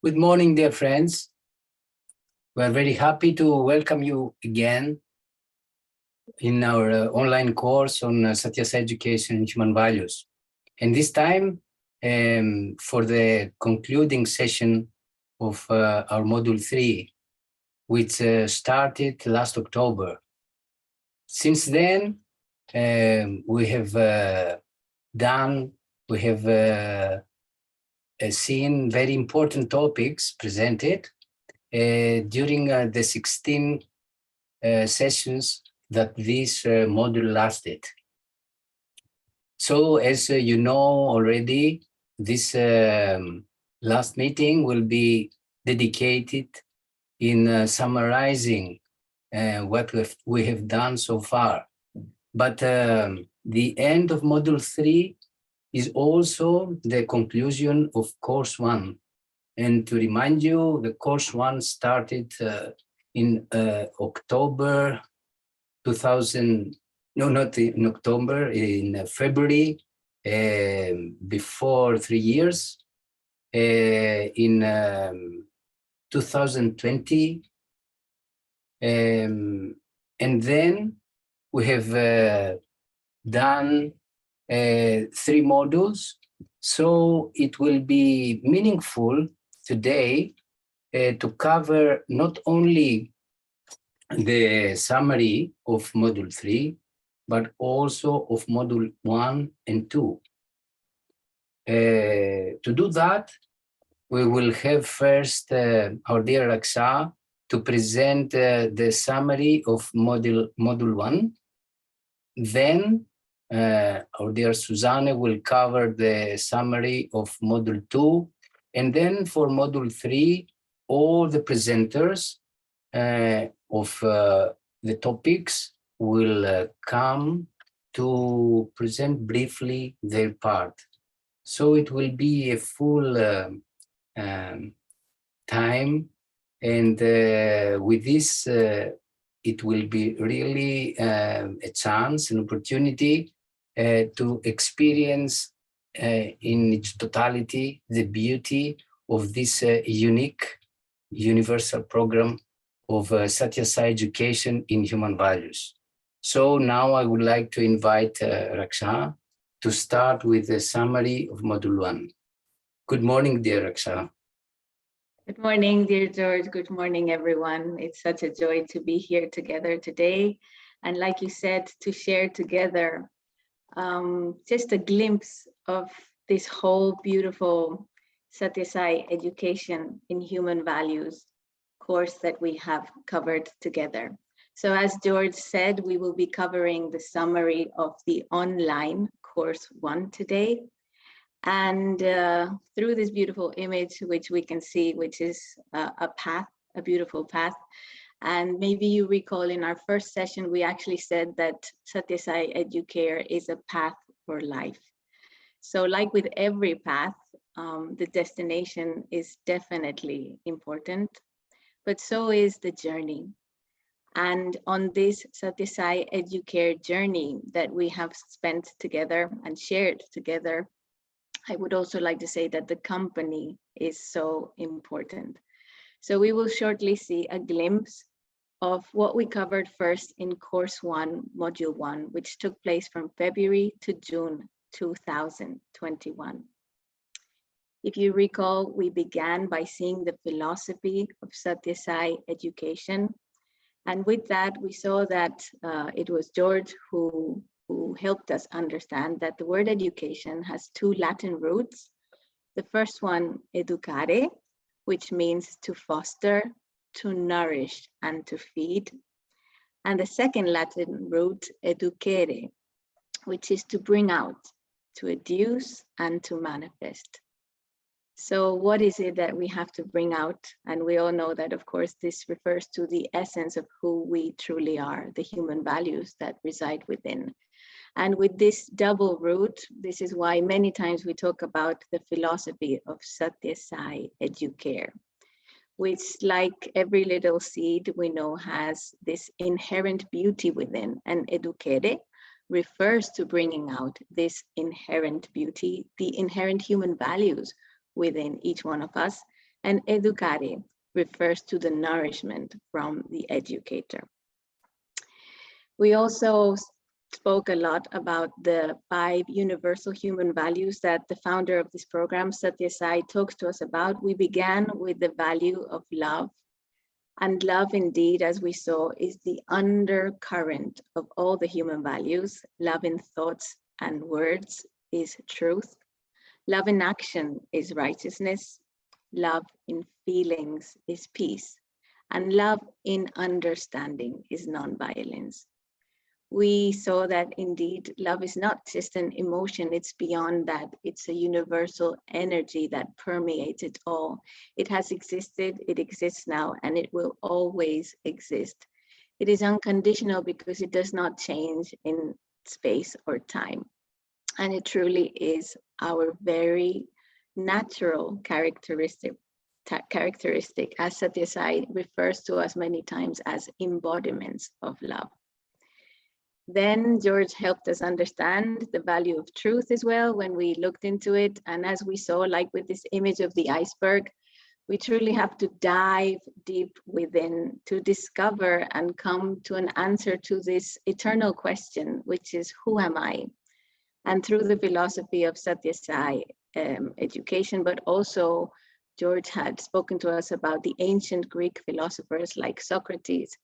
Good morning, dear friends. We are very happy to welcome you again in our online course on ISSE Education and Human Values. And this time, for the concluding session of our Module 3, which started last October. Since then, we have seen very important topics presented during the 16 sessions that this module lasted. So as you know already, this last meeting will be dedicated in summarizing what we have done so far. But the end of Module 3 is also the conclusion of Course 1. And to remind you, the Course 1 started in October 2000, no, not in October, in February, before 3 years, in 2020. And then we have done 3 modules, so it will be meaningful today to cover not only the summary of Module 3, but also of Module 1 and 2. To do that, we will have first our dear Raksa to present the summary of Module 1. Then our dear Susanne will cover the summary of Module 2. And then for Module 3, all the presenters of the topics will come to present briefly their part. So it will be a full time. And with this, it will be really a chance, an opportunity to experience in its totality the beauty of this unique universal program of ISSE Education in Human Values. So now I would like to invite Raksa to start with the summary of Module 1. Good morning, dear Raksa. Good morning, dear George. Good morning, everyone. It's such a joy to be here together today. And like you said, to share together just a glimpse of this whole beautiful ISSE Education in Human Values course that we have covered together. So as George said, we will be covering the summary of the online Course 1 today. And through this beautiful image, which we can see, which is a path, a beautiful path. And maybe you recall in our first session, we actually said that ISSE Educare is a path for life. So like with every path, the destination is definitely important, but so is the journey. And on this ISSE Educare journey that we have spent together and shared together, I would also like to say that the company is so important. So we will shortly see a glimpse of what we covered first in Course 1, Module 1, which took place from February to June 2021. If you recall, we began by seeing the philosophy of ISSE Education. And with that, we saw that it was George who helped us understand that the word education has 2 Latin roots. The first one, educare, which means to foster, to nourish, and to feed. And the second Latin root, educere, which is to bring out, to educe, and to manifest. So what is it that we have to bring out? And we all know that, of course, this refers to the essence of who we truly are, the human values that reside within. And with this double root, this is why many times we talk about the philosophy of ISSE Educare, which, like every little seed we know, has this inherent beauty within. And educere refers to bringing out this inherent beauty, the inherent human values within each one of us, And educare refers to the nourishment from the educator. We also spoke a lot about the 5 universal human values that the founder of this program, Satya Sai, talks to us about. We began with the value of love. And love, indeed, as we saw, is the undercurrent of all the human values. Love in thoughts and words is truth. Love in action is righteousness. Love in feelings is peace. And love in understanding is non-violence. We saw that indeed love is not just an emotion, it's beyond that. It's a universal energy that permeates it all. It has existed, it exists now, and it will always exist. It is unconditional because it does not change in space or time. And it truly is our very natural characteristic, as Satya Sai refers to us many times as embodiments of love. Then George helped us understand the value of truth as well when we looked into it. And as we saw, like with this image of the iceberg, we truly have to dive deep within to discover and come to an answer to this eternal question, which is, who am I? And through the philosophy of Satya Sai education, but also George had spoken to us about the ancient Greek philosophers like Socrates,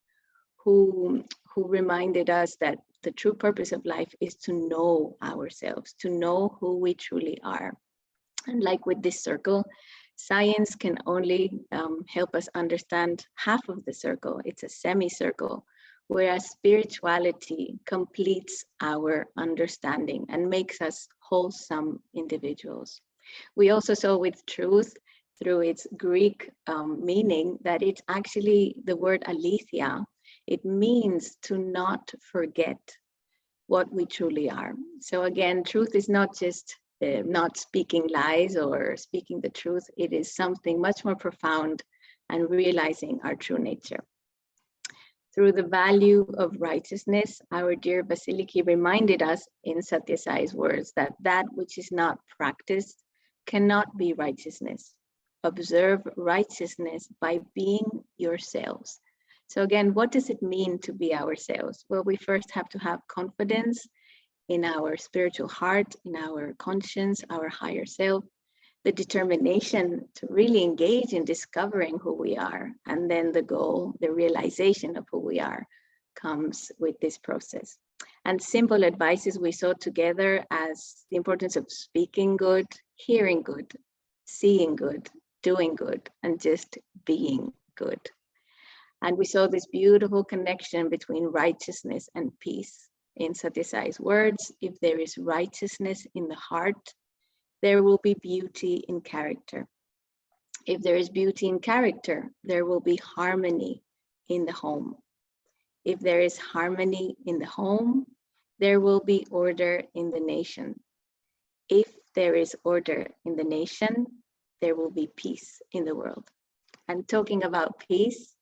who reminded us that the true purpose of life is to know ourselves, to know who we truly are. And like with this circle, science can only help us understand half of the circle. It's a semicircle, whereas spirituality completes our understanding and makes us wholesome individuals. We also saw with truth, through its Greek meaning, that it's actually the word aletheia. It means to not forget what we truly are. So again, truth is not just not speaking lies or speaking the truth. It is something much more profound and realizing our true nature. Through the value of righteousness, our dear Vasiliki reminded us in Satya Sai's words that that which is not practiced cannot be righteousness. Observe righteousness by being yourselves. So again, what does it mean to be ourselves? Well, we first have to have confidence in our spiritual heart, in our conscience, our higher self, the determination to really engage in discovering who we are. And then the goal, the realization of who we are, comes with this process. And simple advices we saw together as the importance of speaking good, hearing good, seeing good, doing good, and just being good. And we saw this beautiful connection between righteousness and peace. In Satya Sai's words, if there is righteousness in the heart, there will be beauty in character. If there is beauty in character, there will be harmony in the home. If there is harmony in the home, there will be order in the nation. If there is order in the nation, there will be peace in the world. And talking about peace,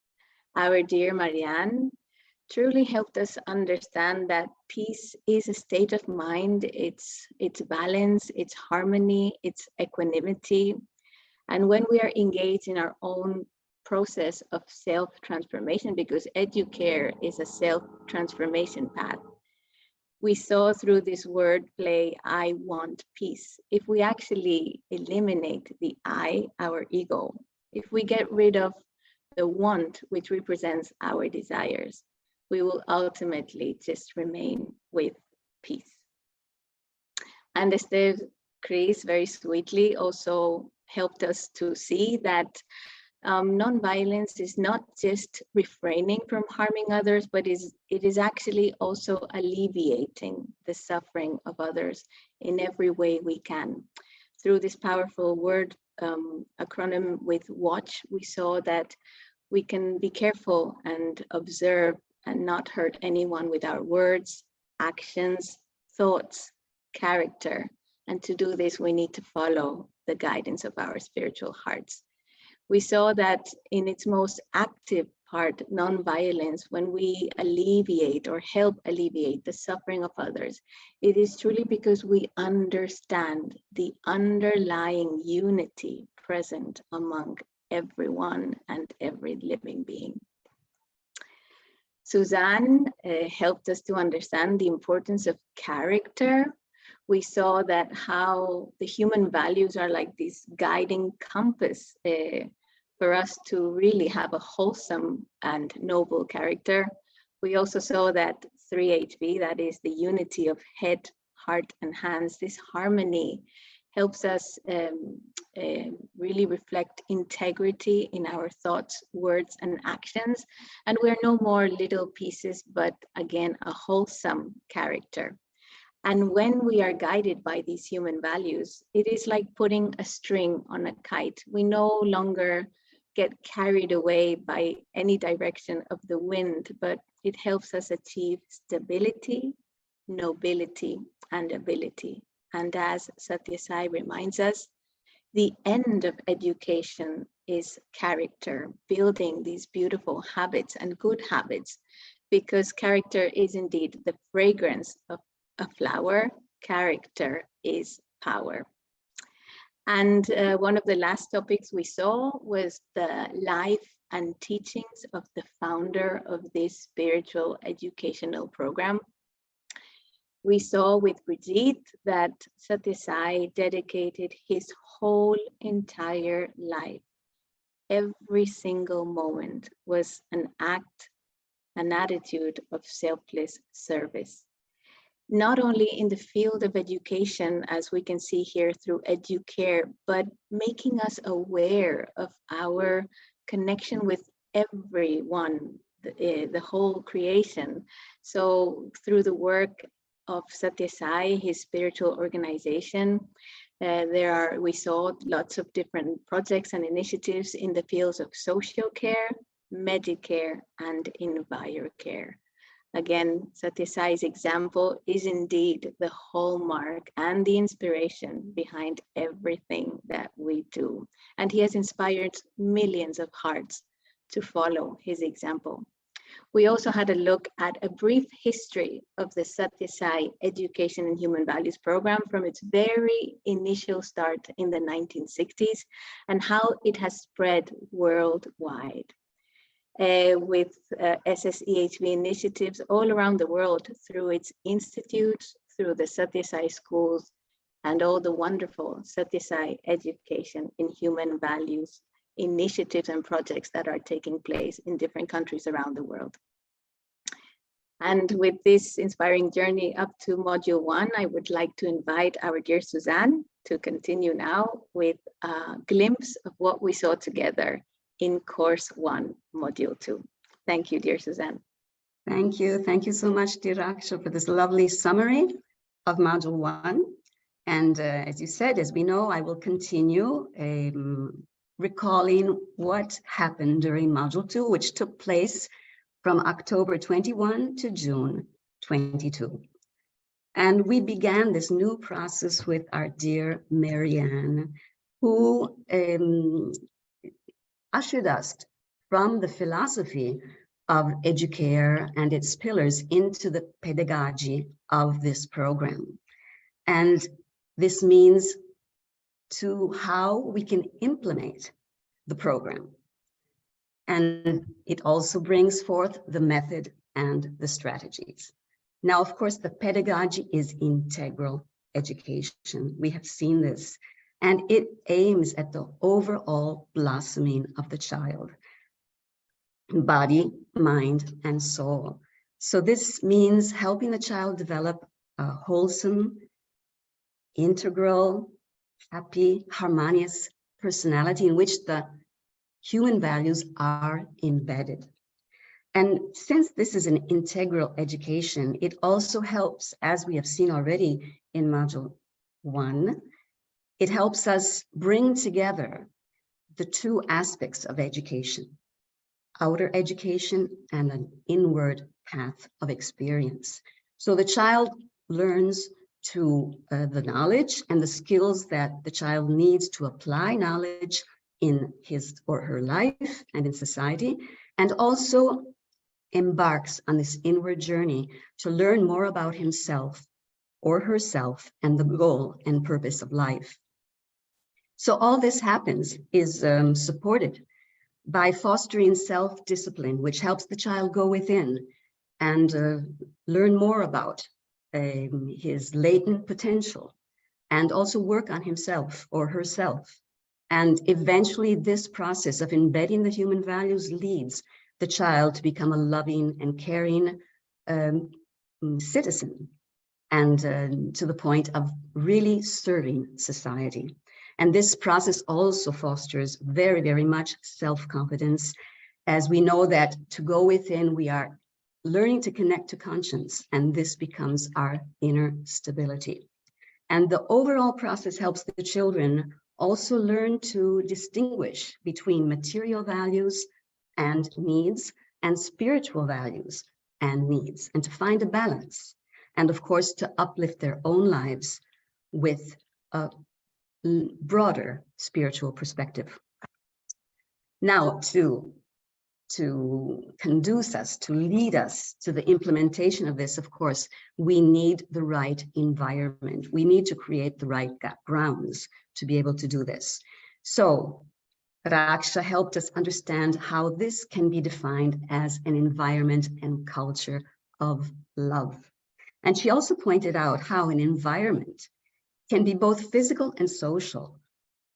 our dear Marianne truly helped us understand that peace is a state of mind, it's balance, it's harmony, it's equanimity. And when we are engaged in our own process of self-transformation, because educare is a self-transformation path, we saw through this word play, I want peace. If we actually eliminate the I, our ego, if we get rid of the want, which represents our desires, we will ultimately just remain with peace. And Esther Cris very sweetly also helped us to see that non-violence is not just refraining from harming others, but it is actually also alleviating the suffering of others in every way we can. Through this powerful word acronym with WATCH, we saw that we can be careful and observe and not hurt anyone with our words, actions, thoughts, character. And to do this, we need to follow the guidance of our spiritual hearts. We saw that in its most active part, non-violence, when we alleviate or help alleviate the suffering of others, it is truly because we understand the underlying unity present among everyone and every living being. Suzanne helped us to understand the importance of character. We saw that how the human values are like this guiding compass for us to really have a wholesome and noble character. We also saw that 3HV, that is the unity of head, heart, and hands, this harmony helps us really reflect integrity in our thoughts, words, and actions. And we're no more little pieces, but again, a wholesome character. And when we are guided by these human values, it is like putting a string on a kite. We no longer get carried away by any direction of the wind, but it helps us achieve stability, nobility, and ability. And as Satya Sai reminds us, the end of education is character, building these beautiful habits and good habits, because character is indeed the fragrance of a flower. Character is power. And one of the last topics we saw was the life and teachings of the founder of this spiritual educational program. We saw with Brigitte that Satya Sai dedicated his whole entire life. Every single moment was an act, an attitude of selfless service. Not only in the field of education, as we can see here through EduCare, but making us aware of our connection with everyone, the whole creation. So through the work of Satya Sai, his spiritual organization, we saw lots of different projects and initiatives in the fields of social care, Medicare, and EnviroCare. Again, Satya Sai's example is indeed the hallmark and the inspiration behind everything that we do. And he has inspired millions of hearts to follow his example. We also had a look at a brief history of the Satya Sai Education and Human Values program from its very initial start in the 1960s and how it has spread worldwide. With SSEHV initiatives all around the world through its institutes, through the Satya Sai schools, and all the wonderful Satya Sai Education in Human Values initiatives and projects that are taking place in different countries around the world. And with this inspiring journey up to Module 1, I would like to invite our dear Suzanne to continue now with a glimpse of what we saw together in Course 1, Module 2. Thank you, dear Suzanne. Thank you. Thank you so much, dear Raksha, for this lovely summary of Module 1. And as you said, as we know, I will continue recalling what happened during Module 2, which took place from October 21 to June 22. And we began this new process with our dear Marianne, who ushered us from the philosophy of EduCare and its pillars into the pedagogy of this program. And this means to how we can implement the program. And it also brings forth the method and the strategies. Now, of course, the pedagogy is integral education. We have seen this, and it aims at the overall blossoming of the child, body, mind, and soul. So this means helping the child develop a wholesome, integral, happy, harmonious personality in which the human values are embedded. And since this is an integral education, it also helps, as we have seen already in Module 1, it helps us bring together the two aspects of education, outer education and an inward path of experience. So the child learns to the knowledge and the skills that the child needs to apply knowledge in his or her life and in society, and also embarks on this inward journey to learn more about himself or herself and the goal and purpose of life. So all this happens is supported by fostering self-discipline, which helps the child go within and learn more about his latent potential, and also work on himself or herself. And eventually this process of embedding the human values leads the child to become a loving and caring citizen, and to the point of really serving society. And this process also fosters very, very much self-confidence, as we know that to go within, we are learning to connect to conscience, and this becomes our inner stability. And the overall process helps the children also learn to distinguish between material values and needs and spiritual values and needs, and to find a balance. And of course, to uplift their own lives with a broader spiritual perspective. Now, to conduce us, to lead us to the implementation of this, of course, we need the right environment. We need to create the right grounds to be able to do this. So Raksha helped us understand how this can be defined as an environment and culture of love. And she also pointed out how an environment can be both physical and social.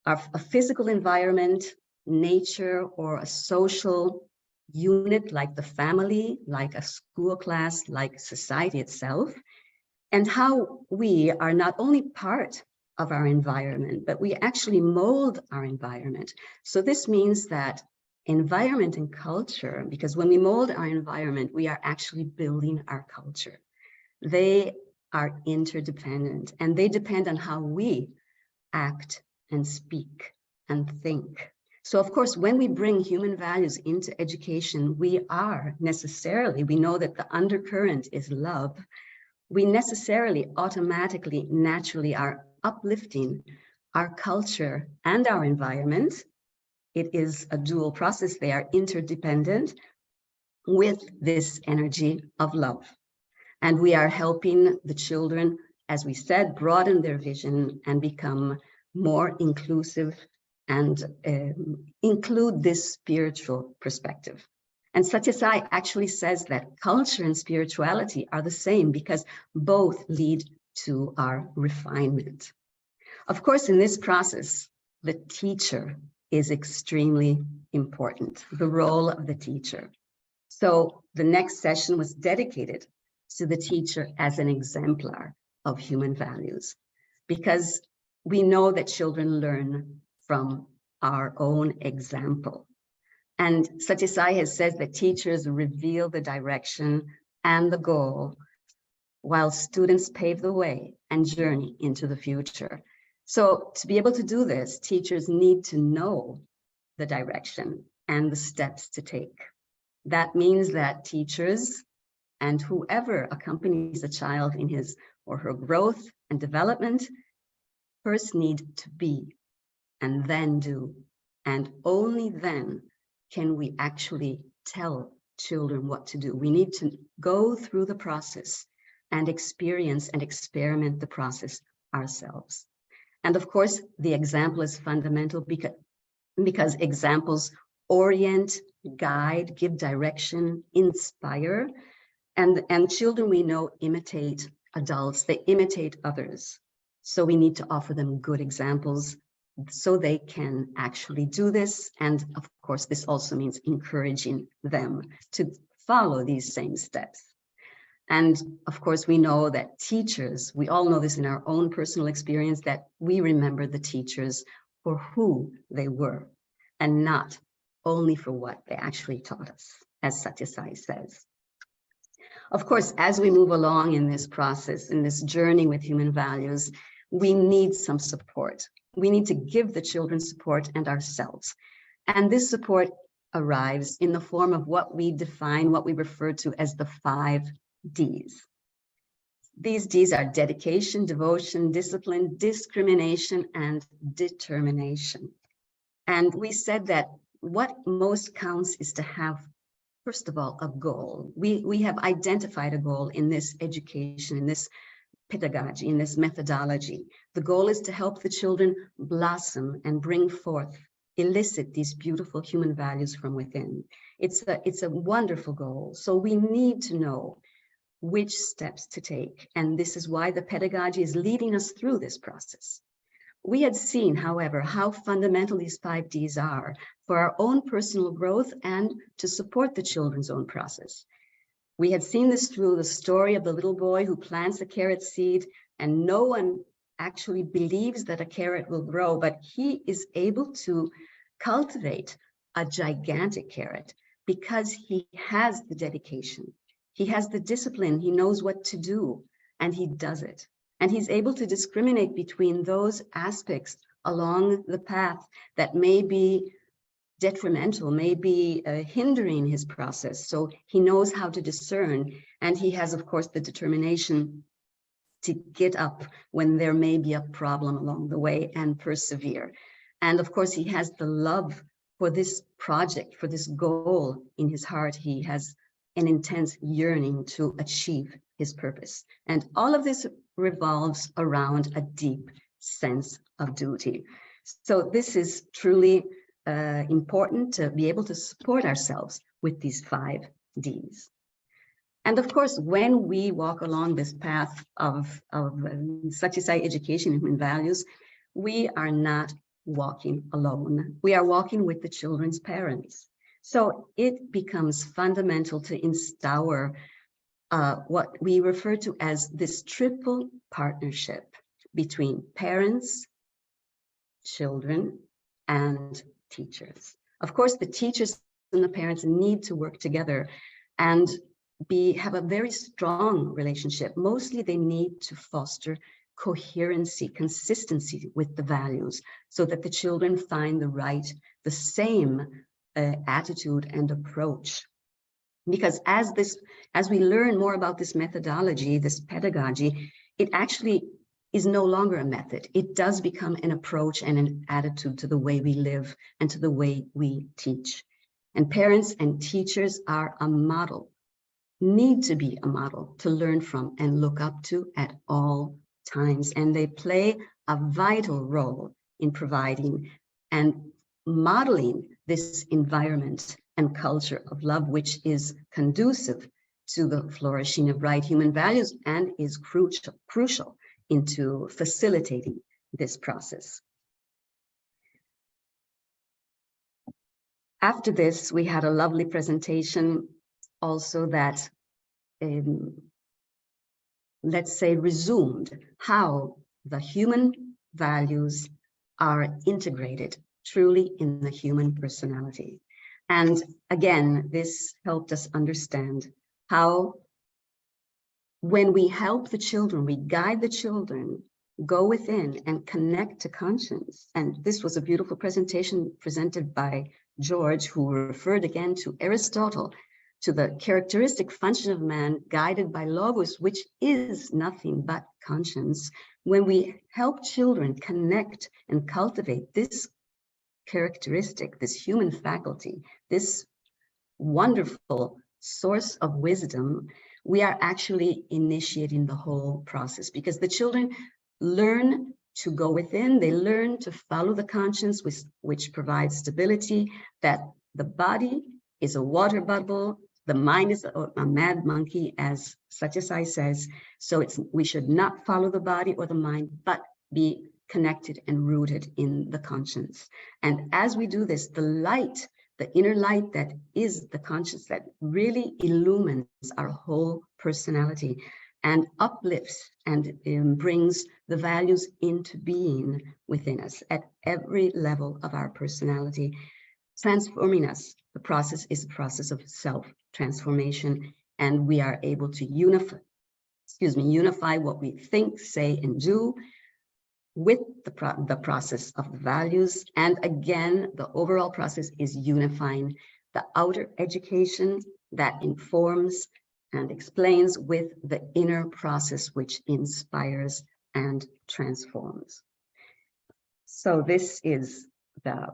A physical environment, nature, or a social unit like the family, like a school class, like society itself, and how we are not only part of our environment, but we actually mold our environment. So this means that environment and culture, because when we mold our environment, we are actually building our culture. They are interdependent, and they depend on how we act and speak and think. So of course, when we bring human values into education, we are necessarily, we know that the undercurrent is love. We necessarily, automatically, naturally are uplifting our culture and our environment. It is a dual process. They are interdependent with this energy of love. And we are helping the children, as we said, broaden their vision and become more inclusive and include this spiritual perspective. And Satya Sai actually says that culture and spirituality are the same because both lead to our refinement. Of course, in this process, the teacher is extremely important, the role of the teacher. So the next session was dedicated to the teacher as an exemplar of human values, because we know that children learn from our own example. And Satya Sai has said that teachers reveal the direction and the goal, while students pave the way and journey into the future. So to be able to do this, teachers need to know the direction and the steps to take. That means that teachers and whoever accompanies a child in his or her growth and development first need to be and then do. And only then can we actually tell children what to do. We need to go through the process and experience and experiment the process ourselves. And of course, the example is fundamental because examples orient, guide, give direction, inspire. And children, we know, imitate adults, they imitate others. So we need to offer them good examples so they can actually do this. And of course, this also means encouraging them to follow these same steps. And of course, we know that teachers, we all know this in our own personal experience, that we remember the teachers for who they were and not only for what they actually taught us, as Satya Sai says. Of course, as we move along in this process, in this journey with human values, we need some support. We need to give the children support and ourselves. And this support arrives in the form of what we define, what we refer to as the 5 Ds. These Ds are dedication, devotion, discipline, discrimination, and determination. And we said that what most counts is to have, first of all, a goal. We have identified a goal in this education, in this pedagogy, in this methodology. The goal is to help the children blossom and bring forth, elicit these beautiful human values from within. It's a wonderful goal. So we need to know which steps to take. And this is why the pedagogy is leading us through this process. We had seen, however, how fundamental these 5 Ds are for our own personal growth and to support the children's own process. We had seen this through the story of the little boy who plants a carrot seed, and no one actually believes that a carrot will grow, but he is able to cultivate a gigantic carrot because he has the dedication. He has the discipline, he knows what to do, and he does it. And he's able to discriminate between those aspects along the path that may be detrimental, may be hindering his process. So he knows how to discern, and he has, of course, the determination to get up when there may be a problem along the way and persevere. And of course, he has the love for this project, for this goal in his heart. He has an intense yearning to achieve his purpose. And all of this revolves around a deep sense of duty. So this is truly important to be able to support ourselves with these 5 Ds. And of course, when we walk along this path of ISSE education and human values, we are not walking alone. We are walking with the children's parents. So it becomes fundamental to instaur what we refer to as this triple partnership between parents, children, and teachers. Of course, the teachers and the parents need to work together and have a very strong relationship. Mostly they need to foster coherency, consistency with the values so that the children find the same attitude and approach. Because as we learn more about this methodology, this pedagogy, it actually is no longer a method. It does become an approach and an attitude to the way we live and to the way we teach. And parents and teachers are a model, need to be a model to learn from and look up to at all times. And they play a vital role in providing and modeling this environment and culture of love, which is conducive to the flourishing of right human values and is crucial into facilitating this process. After this, we had a lovely presentation also that, let's say, resumed how the human values are integrated truly in the human personality. And again, this helped us understand how when we help the children, we guide the children, go within and connect to conscience. And this was a beautiful presentation presented by George, who referred again to Aristotle, to the characteristic function of man guided by logos, which is nothing but conscience. When we help children connect and cultivate this characteristic, this human faculty, this wonderful source of wisdom, we are actually initiating the whole process, because the children learn to go within, they learn to follow the conscience, which provides stability, that the body is a water bubble, the mind is a mad monkey, as ISSE says. So we should not follow the body or the mind, but be connected and rooted in the conscience. And as we do this, the light, the inner light that is the conscience, that really illumines our whole personality and uplifts and brings the values into being within us at every level of our personality, transforming us. The process is a process of self-transformation, and we are able to unify what we think, say, and do with the process of the values. And again, the overall process is unifying the outer education that informs and explains with the inner process, which inspires and transforms. So this is the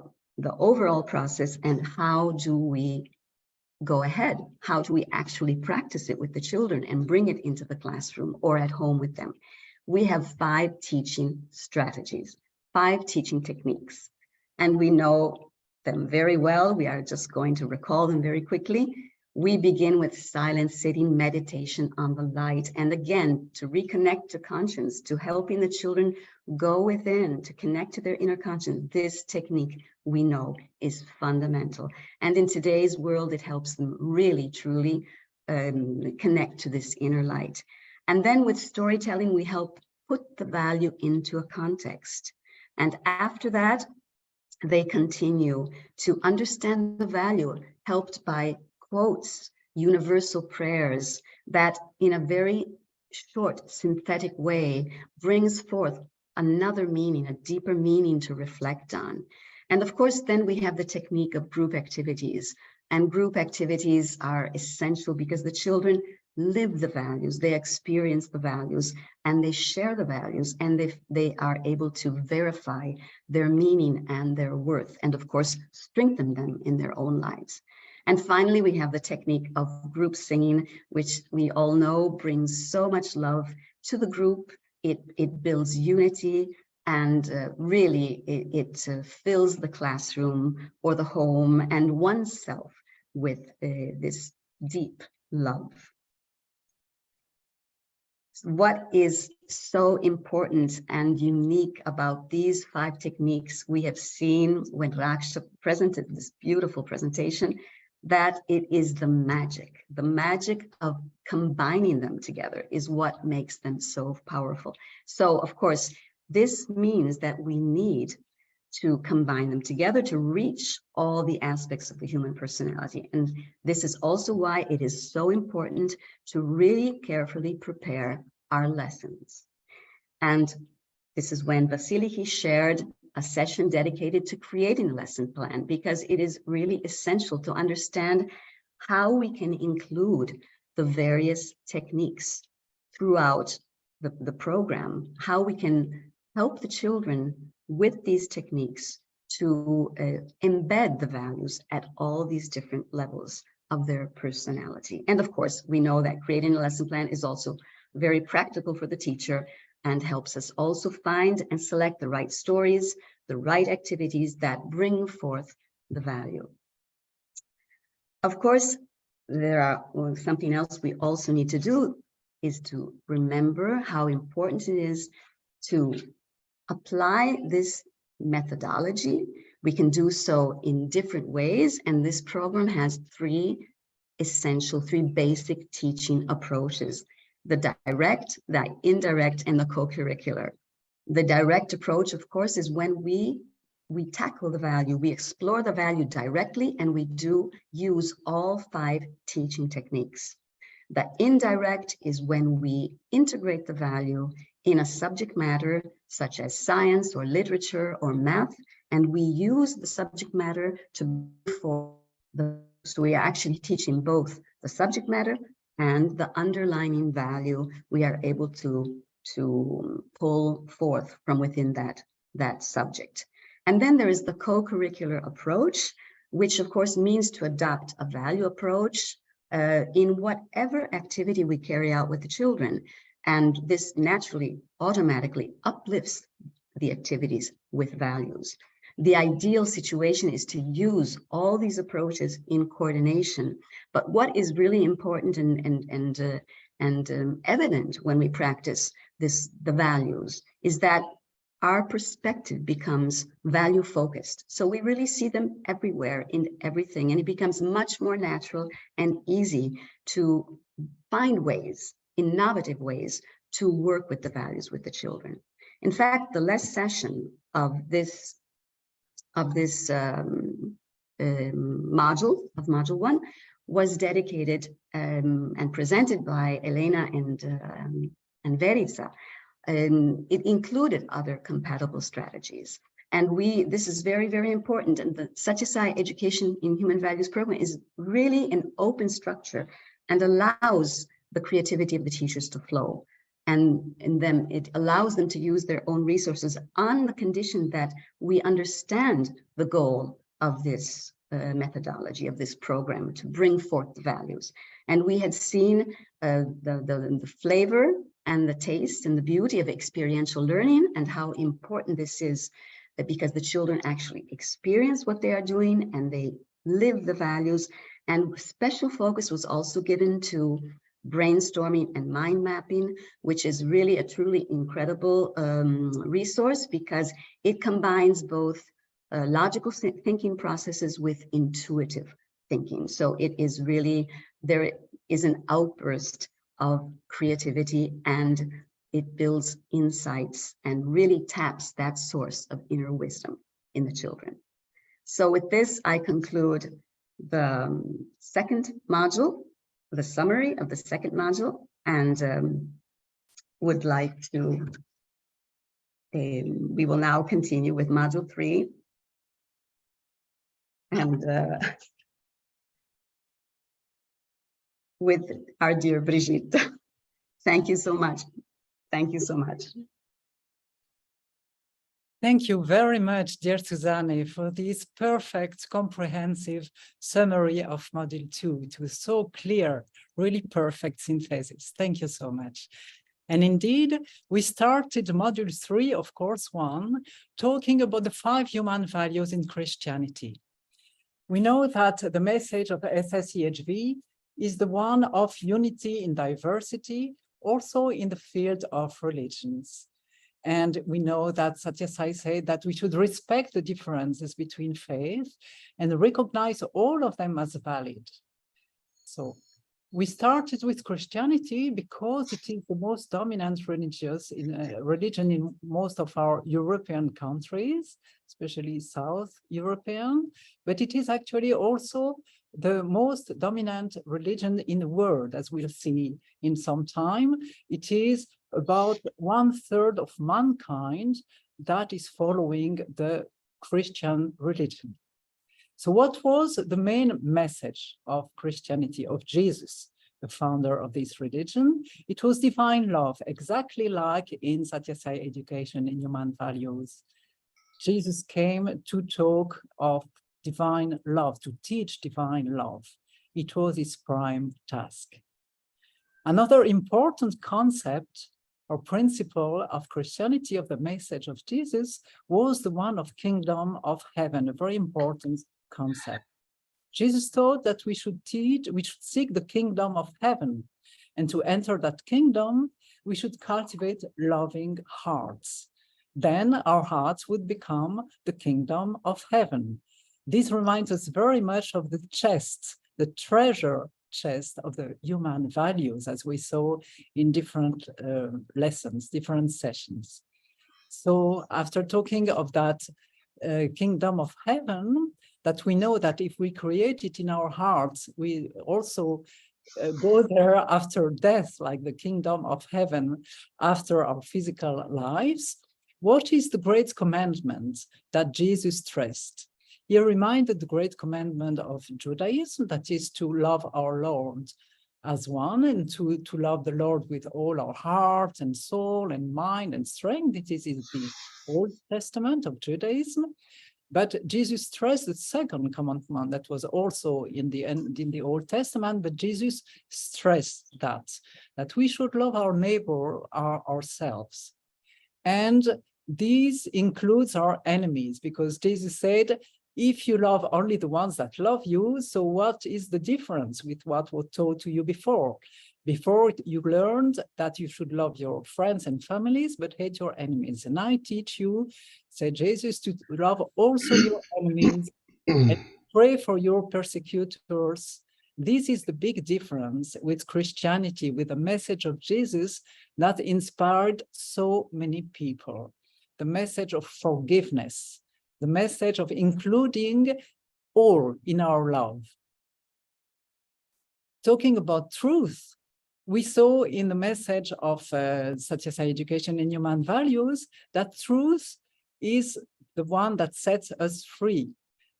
overall process. And how do we go ahead? How do we actually practice it with the children and bring it into the classroom or at home with them? we have 5 teaching strategies, 5 teaching techniques, and we know them very well. We are just going to recall them very quickly. We begin with silent sitting, meditation on the light, and again, to reconnect to conscience, to helping the children go within, to connect to their inner conscience. This technique, we know, is fundamental. And in today's world, it helps them really, truly connect to this inner light. And then with storytelling, we help put the value into a context. And after that, they continue to understand the value, helped by quotes, universal prayers that in a very short, synthetic way brings forth another meaning, a deeper meaning to reflect on. And of course, then we have the technique of group activities. And group activities are essential because the children live the values, they experience the values, and they share the values, and they are able to verify their meaning and their worth, and of course, strengthen them in their own lives. And finally, we have the technique of group singing, which we all know brings so much love to the group. It builds unity, and really it fills the classroom or the home and oneself with this deep love. What is so important and unique about these 5 techniques we have seen when Raksha presented this beautiful presentation, that it is the magic of combining them together is what makes them so powerful. So of course, this means that we need to combine them together to reach all the aspects of the human personality. And this is also why it is so important to really carefully prepare our lessons. And this is when Vasiliki shared a session dedicated to creating a lesson plan, because it is really essential to understand how we can include the various techniques throughout the program, how we can help the children with these techniques to embed the values at all these different levels of their personality. And of course, we know that creating a lesson plan is also very practical for the teacher and helps us also find and select the right stories, the right activities that bring forth the value. Of course, something else we also need to do is to remember how important it is to apply this methodology. We can do so in different ways, and this program has 3 basic teaching approaches: the direct, the indirect, and the co-curricular. The direct approach, of course, is when we tackle the value, we explore the value directly, and we do use all 5 teaching techniques. The indirect is when we integrate the value in a subject matter such as science or literature or math, and we use the subject matter to so we are actually teaching both the subject matter and the underlying value we are able to pull forth from within that subject. And then there is the co-curricular approach, which of course means to adopt a value approach in whatever activity we carry out with the children. And this naturally, automatically uplifts the activities with values. The ideal situation is to use all these approaches in coordination. But what is really important and evident when we practice the values is that our perspective becomes value focused. So we really see them everywhere in everything, and it becomes much more natural and easy to find ways, innovative ways, to work with the values with the children. In fact, the last session of this module 1 was dedicated and presented by Elena and Verica. It included other compatible strategies. And this is very, very important. And the SE Education in Human Values program is really an open structure and allows the creativity of the teachers to flow. And then it allows them to use their own resources on the condition that we understand the goal of this methodology, of this program, to bring forth the values. And we had seen the flavor and the taste and the beauty of experiential learning, and how important this is, because the children actually experience what they are doing and they live the values. And special focus was also given to brainstorming and mind mapping, which is really a truly incredible resource, because it combines both logical thinking processes with intuitive thinking. So it is really, there is an outburst of creativity, and it builds insights and really taps that source of inner wisdom in the children. So with this, I conclude the second module, the summary of the second module, and would like to, we will now continue with module 3. And with our dear Brigitte. Thank you so much. Thank you so much. Thank you very much, dear Susanne, for this perfect, comprehensive summary of Module 2. It was so clear, really perfect synthesis. Thank you so much. And indeed, we started Module 3 of Course 1, talking about the 5 human values in Christianity. We know that the message of SSEHV is the one of unity in diversity, also in the field of religions. And we know that Satya Sai said that we should respect the differences between faith and recognize all of them as valid. So we started with Christianity because it is the most dominant religion in most of our European countries, especially South European, but it is actually also the most dominant religion in the world, as we'll see in some time. It is about 1/3 of mankind that is following the Christian religion. So what was the main message of Christianity, of Jesus, the founder of this religion? It was divine love, exactly like in Satya Sai Education in Human Values. Jesus came to talk of divine love, to teach divine love. It was his prime task. Another important concept or principle of Christianity, of the message of Jesus, was the one of kingdom of heaven, a very important concept. Jesus taught that we should seek the kingdom of heaven, and to enter that kingdom, we should cultivate loving hearts. Then our hearts would become the kingdom of heaven. This reminds us very much of the chest, the treasure chest of the human values, as we saw in different lessons, different sessions. So after talking of that kingdom of heaven, that we know that if we create it in our hearts, we also go there after death, like the kingdom of heaven after our physical lives. What is the great commandment that Jesus stressed? He reminded the great commandment of Judaism, that is to love our Lord as one, and to love the Lord with all our heart and soul and mind and strength. This is the Old Testament of Judaism. But Jesus stressed the second commandment that was also in the Old Testament, but Jesus stressed that we should love our neighbor ourselves. And this includes our enemies, because Jesus said, if you love only the ones that love you, so what is the difference with what was taught to you before? Before you learned that you should love your friends and families, but hate your enemies. And I teach you, said Jesus, to love also your enemies and pray for your persecutors. This is the big difference with Christianity, with the message of Jesus that inspired so many people. The message of forgiveness, the message of including all in our love. Talking about truth, we saw in the message of Satya Sai Education in Human Values that truth is the one that sets us free.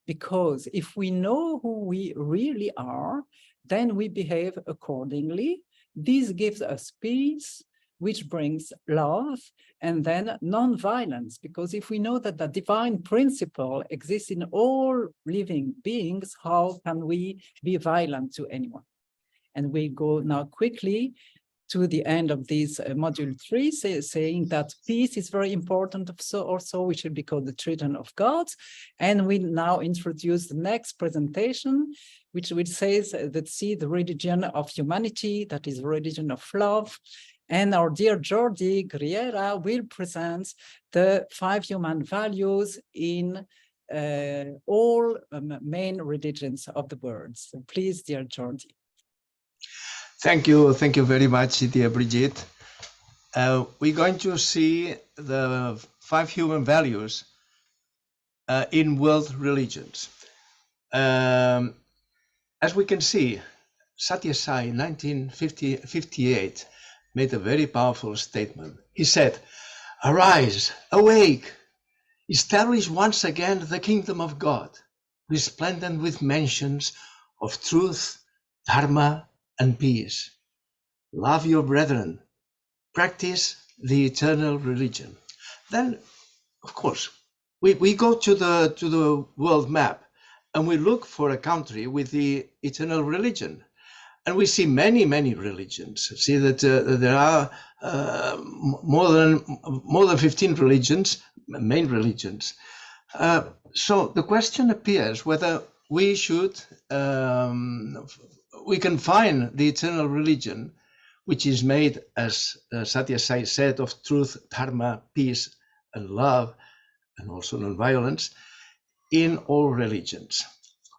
Because if we know who we really are, then we behave accordingly. This gives us peace, which brings love, and then non-violence. Because if we know that the divine principle exists in all living beings, how can we be violent to anyone? And we go now quickly to the end of this module 3, saying that peace is very important. Also, we should be called the children of God. And we now introduce the next presentation, which says that see the religion of humanity, that is religion of love. And our dear Jordi Griera will present the 5 human values in all main religions of the world. So please, dear Jordi. Thank you very much, dear Brigitte. We're going to see the 5 human values in world religions. As we can see, Sathya Sai in 1958 made a very powerful statement. He said, "Arise, awake, establish once again the kingdom of God, resplendent with mentions of truth, dharma, and peace. Love your brethren, practice the eternal religion." Then, of course, we go to the world map and we look for a country with the eternal religion. And we see many religions. See that there are more than 15 religions, main religions. So the question appears whether we should, we can find the eternal religion, which is made, as Sathya Sai said, of truth, dharma, peace, and love, and also non-violence, in all religions.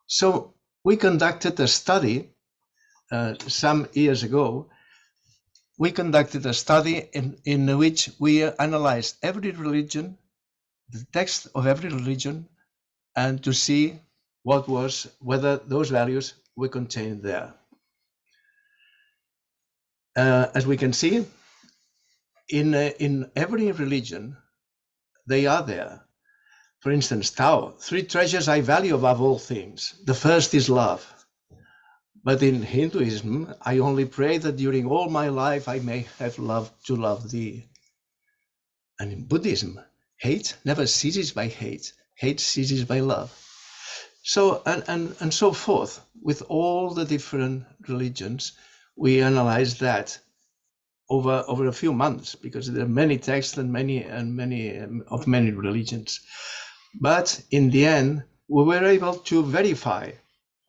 So we conducted a study some years ago. We conducted a study in which we analyzed every religion, the text of every religion, and to see whether those values were contained there. As we can see, in every religion, they are there. For instance, Tao, 3 treasures I value above all things. The first is love. But in Hinduism, I only pray that during all my life I may have love to love thee. And in Buddhism, hate never ceases by hate. Hate ceases by love. So, and so forth. With all the different religions, we analyzed that over a few months, because there are many texts and many religions. But in the end, we were able to verify,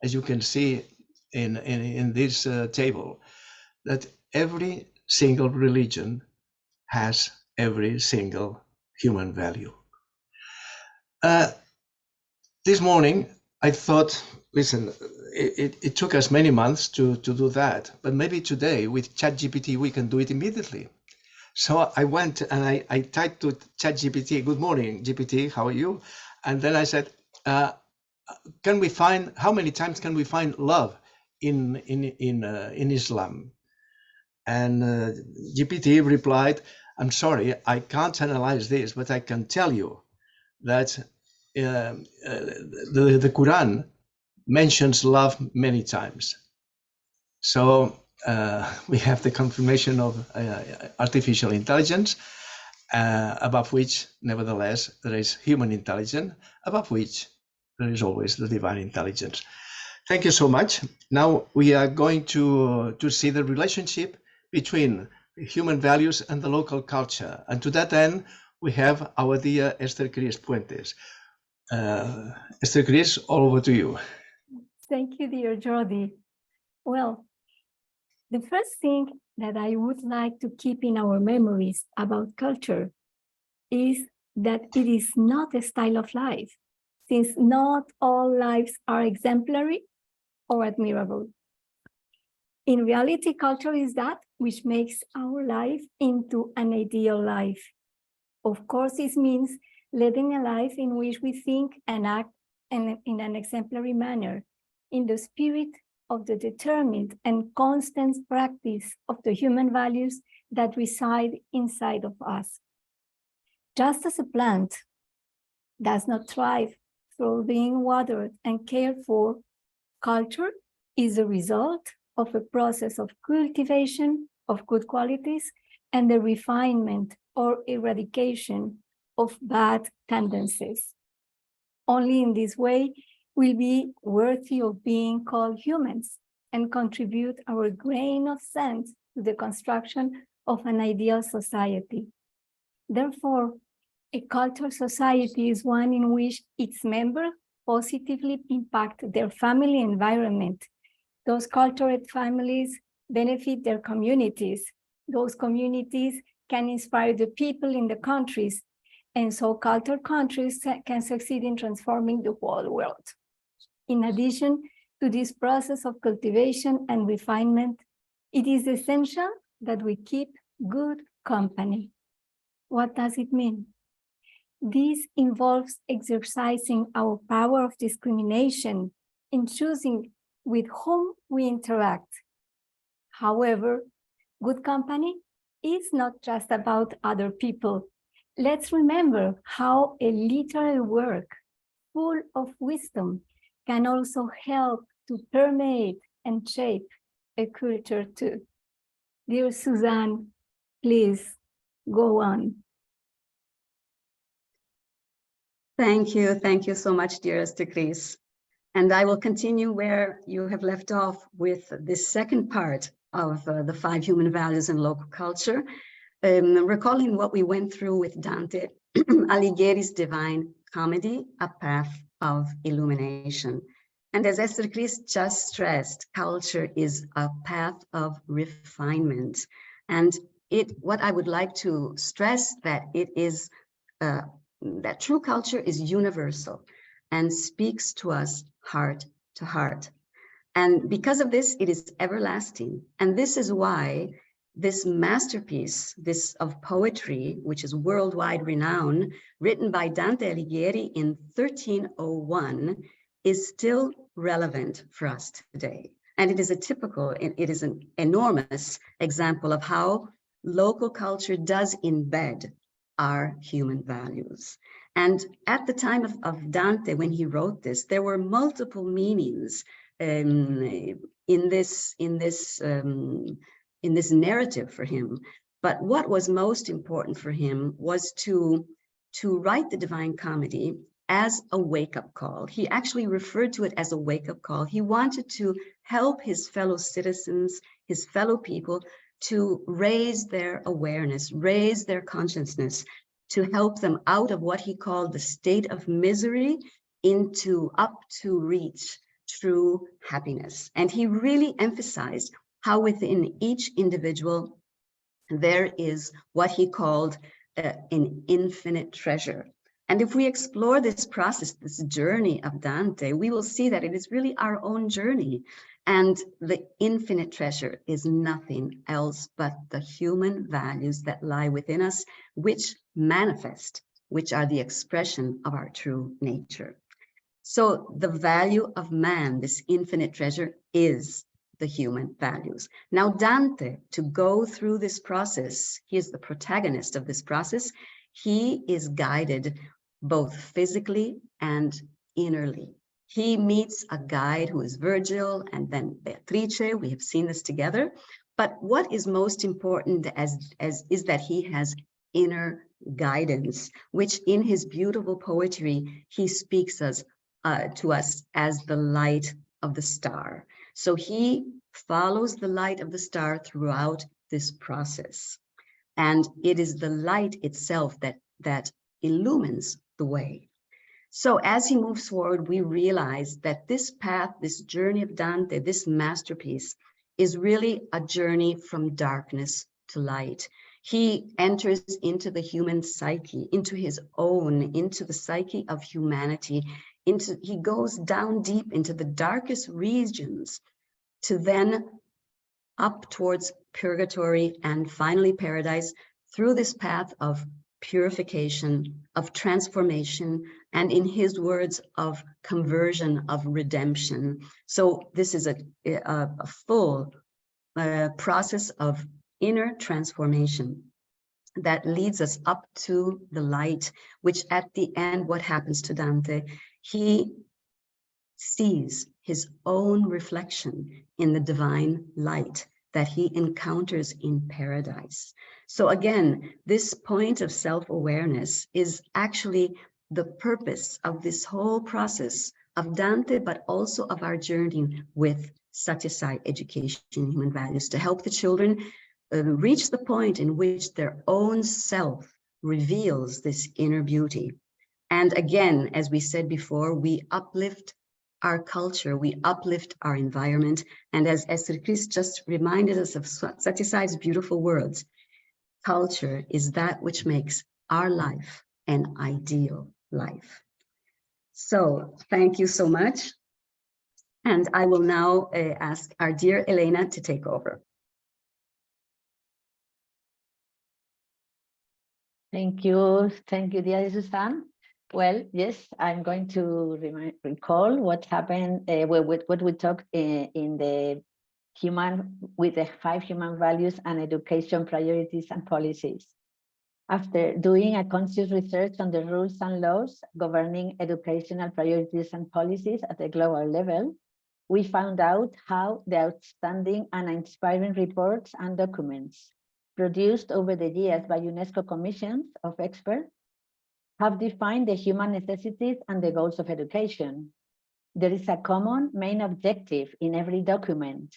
as you can see in this table, that every single religion has every single human value. This morning, I thought, listen, it took us many months to do that, but maybe today with ChatGPT we can do it immediately. So I went and I typed to ChatGPT, "Good morning, GPT, how are you?" And then I said, "Can we find, how many times can we find love in Islam?" And GPT replied, "I'm sorry, I can't analyze this, but I can tell you that the Quran mentions love many times." So we have the confirmation of artificial intelligence, above which, nevertheless, there is human intelligence, above which there is always the divine intelligence. Thank you so much. Now we are going to see the relationship between human values and the local culture. And to that end, we have our dear Esther Cristina Puentes. Esther Cris, all over to you. Thank you, dear Jordi. Well, the first thing that I would like to keep in our memories about culture is that it is not a style of life, since not all lives are exemplary or admirable. In reality, culture is that which makes our life into an ideal life. Of course, this means living a life in which we think and act in an exemplary manner, in the spirit of the determined and constant practice of the human values that reside inside of us. Just as a plant does not thrive through being watered and cared for, culture is a result of a process of cultivation of good qualities and the refinement or eradication of bad tendencies. Only in this way will be worthy of being called humans and contribute our grain of sense to the construction of an ideal society. Therefore, a cultural society is one in which its members positively impact their family environment. Those cultural families benefit their communities. Those communities can inspire the people in the countries. And so cultural countries can succeed in transforming the whole world. In addition to this process of cultivation and refinement, it is essential that we keep good company. What does it mean? This involves exercising our power of discrimination in choosing with whom we interact. However, good company is not just about other people. Let's remember how a literal work full of wisdom can also help to permeate and shape a culture too. Dear Suzanne, please go on. Thank you so much, dear Esther Cris. And I will continue where you have left off with this second part of the 5 human values in local culture, recalling what we went through with Dante Alighieri's Divine Comedy, A Path of Illumination. And as Esther Cris just stressed, culture is a path of refinement. And what I would like to stress that it is that true culture is universal and speaks to us heart to heart. And because of this, it is everlasting. And this is why this masterpiece, this of poetry, which is worldwide renowned, written by Dante Alighieri in 1301, is still relevant for us today. And it is it is an enormous example of how local culture does embed our human values. And at the time of Dante, when he wrote this, there were multiple meanings in this narrative for him. But what was most important for him was to write the Divine Comedy as a wake-up call. He actually referred to it as a wake-up call. He wanted to help his fellow citizens, his fellow people, to raise their awareness, raise their consciousness, to help them out of what he called the state of misery up to reach true happiness. And he really emphasized how within each individual there is what he called an infinite treasure. And if we explore this process, this journey of Dante, we will see that it is really our own journey. And the infinite treasure is nothing else but the human values that lie within us, which manifest, which are the expression of our true nature. So the value of man, this infinite treasure, is the human values. Now Dante, to go through this process, he is the protagonist of this process. He is guided both physically and innerly. He meets a guide who is Virgil and then Beatrice. We have seen this together. But what is most important is that he has inner guidance, which in his beautiful poetry, he speaks to us as the light of the star. So he follows the light of the star throughout this process. And it is the light itself that illumines the way. So as he moves forward, we realize that this path, this journey of Dante, this masterpiece, is really a journey from darkness to light. He enters into the human psyche, into the psyche of humanity. He goes down deep into the darkest regions to then up towards purgatory and finally paradise through this path of purification, of transformation, and in his words, of conversion, of redemption. So this is a full process of inner transformation that leads us up to the light, which at the end, what happens to Dante? He sees his own reflection in the divine light that he encounters in paradise. So again, this point of self-awareness is actually the purpose of this whole process of Dante, but also of our journey with Satyasai education in human values, to help the children reach the point in which their own self reveals this inner beauty. And again, as we said before, we uplift our culture, we uplift our environment. And as Esther Cris just reminded us of Satyasai's beautiful words, culture is that which makes our life an ideal life. So thank you so much. And I will now ask our dear Elena to take over. Thank you, dear Susan. Well, yes, I'm going to recall what happened what we talked in the with the 5 human values and education priorities and policies. After doing a conscious research on the rules and laws governing educational priorities and policies at a global level, we found out how the outstanding and inspiring reports and documents produced over the years by UNESCO commissions of experts have defined the human necessities and the goals of education. There is a common main objective in every document,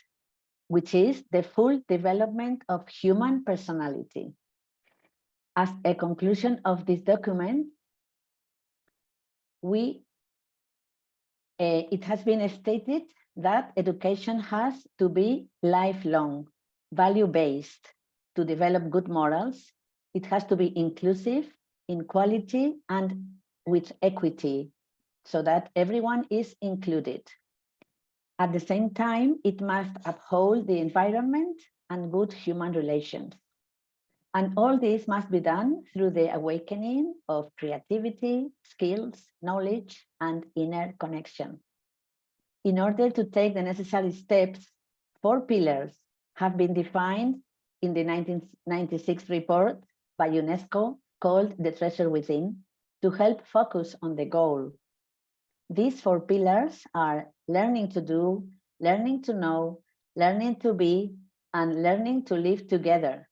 which is the full development of human personality. As a conclusion of this document, it has been stated that education has to be lifelong, value-based, to develop good morals. It has to be inclusive, in quality, and with equity, so that everyone is included. At the same time, it must uphold the environment and good human relations. And all this must be done through the awakening of creativity, skills, knowledge, and inner connection. In order to take the necessary steps, 4 pillars have been defined in the 1996 report by UNESCO called The Treasure Within, to help focus on the goal. These 4 pillars are learning to do, learning to know, learning to be, and learning to live together.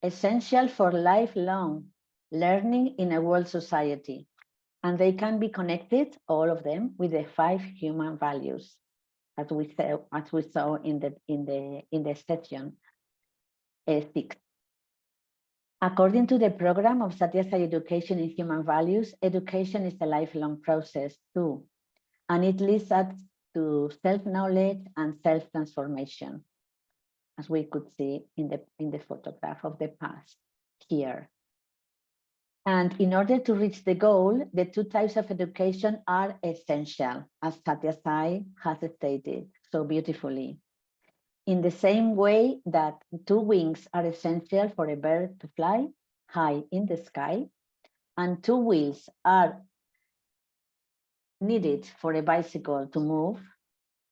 Essential for lifelong learning in a world society. And they can be connected, all of them, with the 5 human values, as we saw in the section 6. According to the program of Satyasai Education in Human Values, education is a lifelong process too, and it leads us to self-knowledge and self-transformation, as we could see in the photograph of the past here. And in order to reach the goal, the 2 types of education are essential, as Satyasai has stated so beautifully. In the same way that 2 wings are essential for a bird to fly high in the sky, and 2 wheels are needed for a bicycle to move,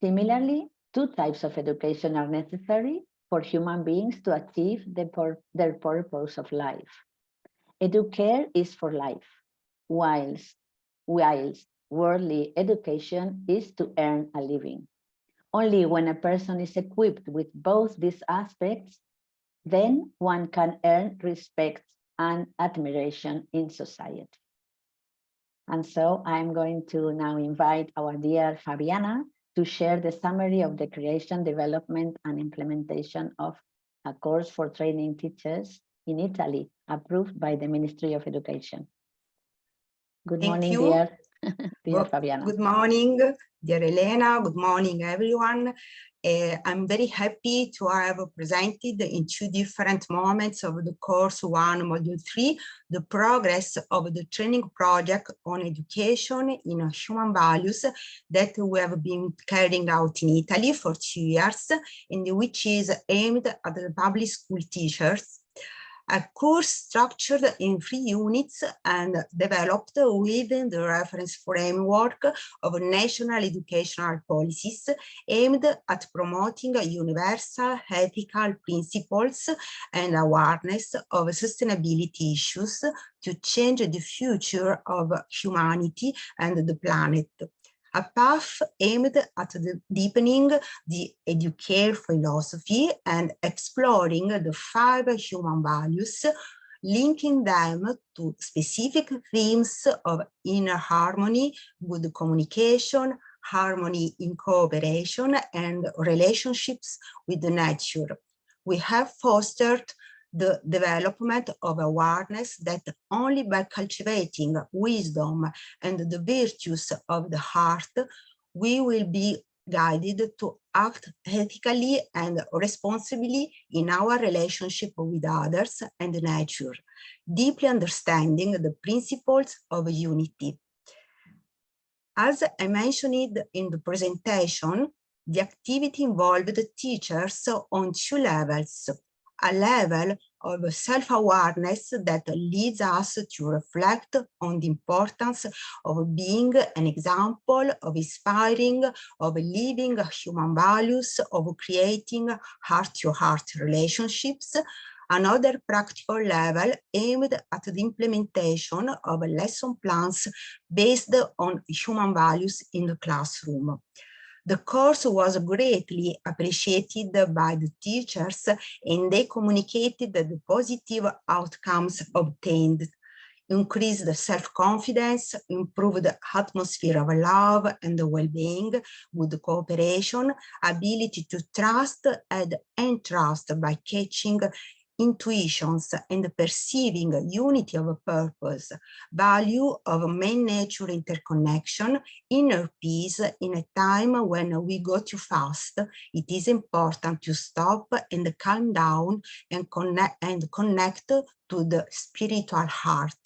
similarly, 2 types of education are necessary for human beings to achieve their purpose of life. Educare is for life, whilst worldly education is to earn a living. Only when a person is equipped with both these aspects, then one can earn respect and admiration in society. And so I'm going to now invite our dear Fabiana to share the summary of the creation, development, and implementation of a course for training teachers in Italy, approved by the Ministry of Education. Good morning, dear Fabiana. Good morning, dear Elena. Good morning, everyone. I'm very happy to have presented in 2 different moments of the course 1, module 3, the progress of the training project on education in human values that we have been carrying out in Italy for 2 years, and which is aimed at the public school teachers. A course structured in 3 units and developed within the reference framework of national educational policies aimed at promoting universal ethical principles and awareness of sustainability issues to change the future of humanity and the planet. A path aimed at deepening the educare philosophy and exploring the 5 human values, linking them to specific themes of inner harmony, good communication, harmony in cooperation, and relationships with the nature. We have fostered the development of awareness that only by cultivating wisdom and the virtues of the heart, we will be guided to act ethically and responsibly in our relationship with others and nature, deeply understanding the principles of unity. As I mentioned in the presentation, the activity involved teachers on two levels: a level of self-awareness that leads us to reflect on the importance of being an example, of inspiring, of living human values, of creating heart-to-heart relationships. Another practical level aimed at the implementation of lesson plans based on human values in the classroom. The course was greatly appreciated by the teachers, and they communicated the positive outcomes obtained: increased self-confidence, improved atmosphere of love and well-being, good cooperation, ability to trust and entrust by catching intuitions and perceiving unity of purpose, value of man-nature interconnection, inner peace. In a time when we go too fast, it is important to stop and calm down and connect to the spiritual heart.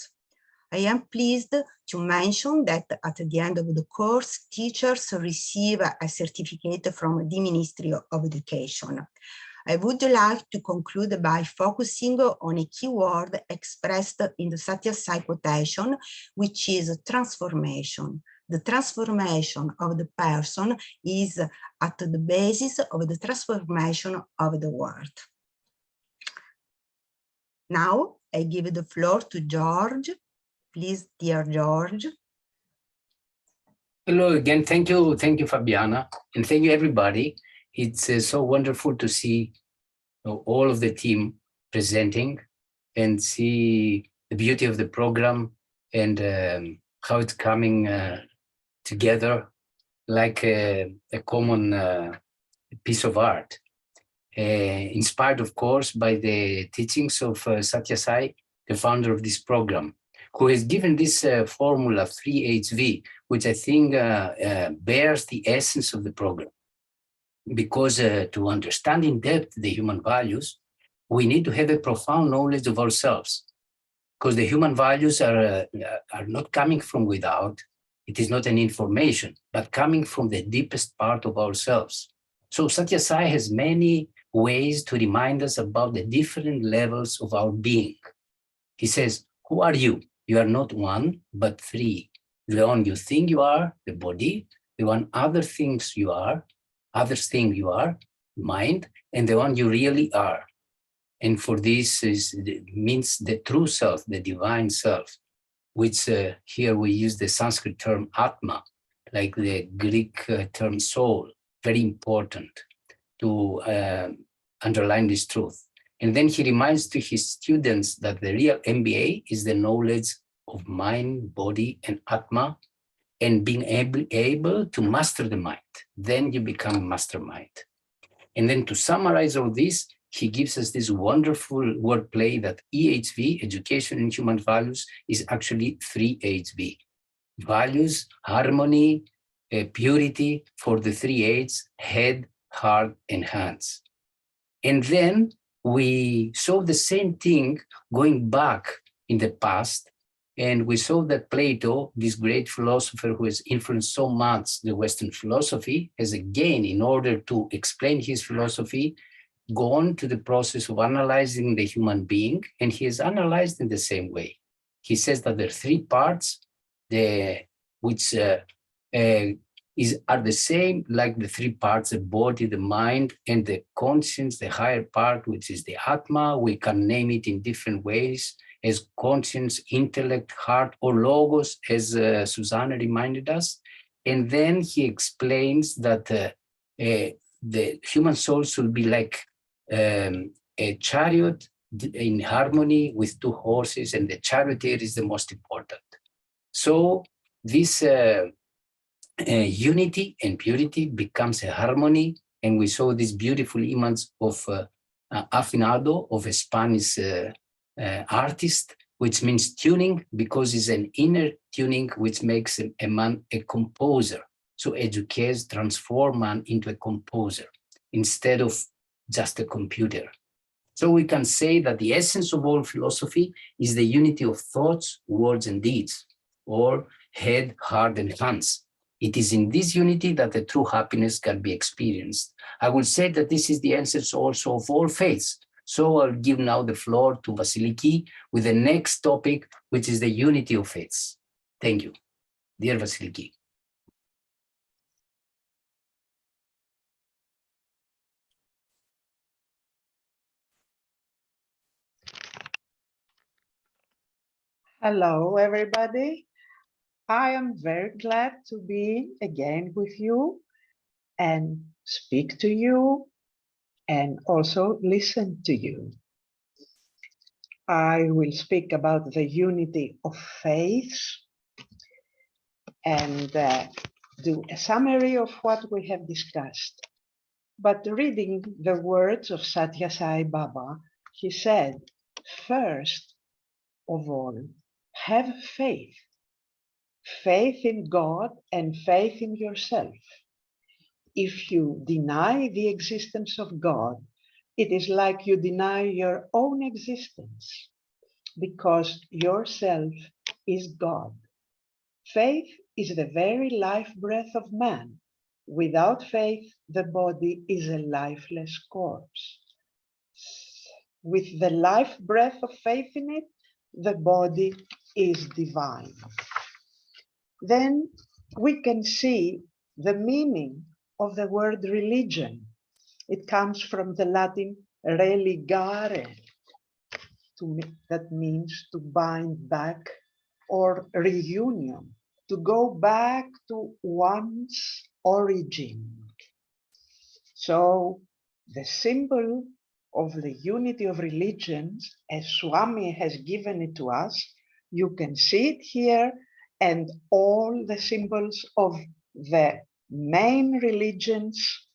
I am pleased to mention that at the end of the course, teachers receive a certificate from the Ministry of Education. I would like to conclude by focusing on a key word expressed in the Satya Sai quotation, which is transformation. The transformation of the person is at the basis of the transformation of the world. Now I give the floor to George. Please, dear George. Hello again. Thank you, Fabiana, and thank you, everybody. It's so wonderful to see all of the team presenting and see the beauty of the program and how it's coming together like a common piece of art. Inspired, of course, by the teachings of Satya Sai, the founder of this program, who has given this formula 3HV, which I think bears the essence of the program. Because to understand in depth the human values, we need to have a profound knowledge of ourselves. Because the human values are not coming from without. It is not an information, but coming from the deepest part of ourselves. So Satya Sai has many ways to remind us about the different levels of our being. He says, who are you? You are not one, but three. The one you think you are, the body, the one others think you are, mind, and the one you really are. And for this means the true self, the divine self, which here we use the Sanskrit term Atma, like the Greek term soul, very important to underline this truth. And then he reminds to his students that the real MBA is the knowledge of mind, body, and Atma, and being able to master the mind. Then you become mastermind. And then to summarize all this, he gives us this wonderful wordplay that EHV, Education and Human Values, is actually 3HV. Values, harmony, purity for the 3 H's, head, heart, and hands. And then we saw the same thing going back in the past, and we saw that Plato, this great philosopher who has influenced so much the Western philosophy, has again, in order to explain his philosophy, gone to the process of analyzing the human being, and he is analyzed in the same way. He says that there are 3 parts, which are the same, like the 3 parts, the body, the mind, and the conscience, the higher part, which is the Atma. We can name it in different ways, as conscience, intellect, heart, or logos, as Susanna reminded us. And then he explains that the human soul should be like a chariot in harmony with 2 horses, and the charioteer is the most important. So this unity and purity becomes a harmony, and we saw this beautiful image of afinado of a Spanish artist, which means tuning, because it's an inner tuning which makes a man a composer. So educates, transform man into a composer instead of just a computer. So we can say that the essence of all philosophy is the unity of thoughts, words, and deeds, or head, heart, and hands. It is in this unity that the true happiness can be experienced. I will say that this is the essence also of all faiths. So I'll give now the floor to Vasiliki with the next topic, which is the unity of faiths. Thank you. Dear Vasiliki. Hello, everybody. I am very glad to be again with you and speak to you and also listen to you. I will speak about the unity of faiths and do a summary of what we have discussed. But reading the words of Satya Sai Baba, he said, first of all, have faith. Faith in God and faith in yourself. If you deny the existence of God, it is like you deny your own existence, because yourself is God. Faith is the very life breath of man. Without faith, the body is a lifeless corpse. With the life breath of faith in it, the body is divine. Then we can see the meaning of the word religion. It comes from the Latin religare, that means to bind back, or reunion, to go back to one's origin. So the symbol of the unity of religions, as Swami has given it to us, you can see it here, and all the symbols of the main religions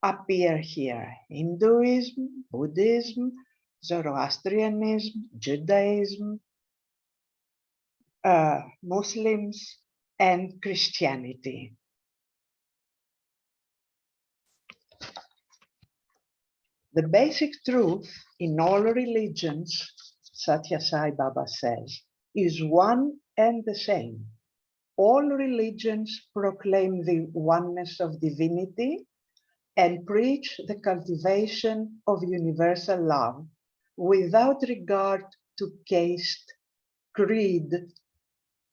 appear here. Hinduism, Buddhism, Zoroastrianism, Judaism, Muslims, and Christianity. The basic truth in all religions, Satya Sai Baba says, is one and the same. All religions proclaim the oneness of divinity and preach the cultivation of universal love without regard to caste, creed,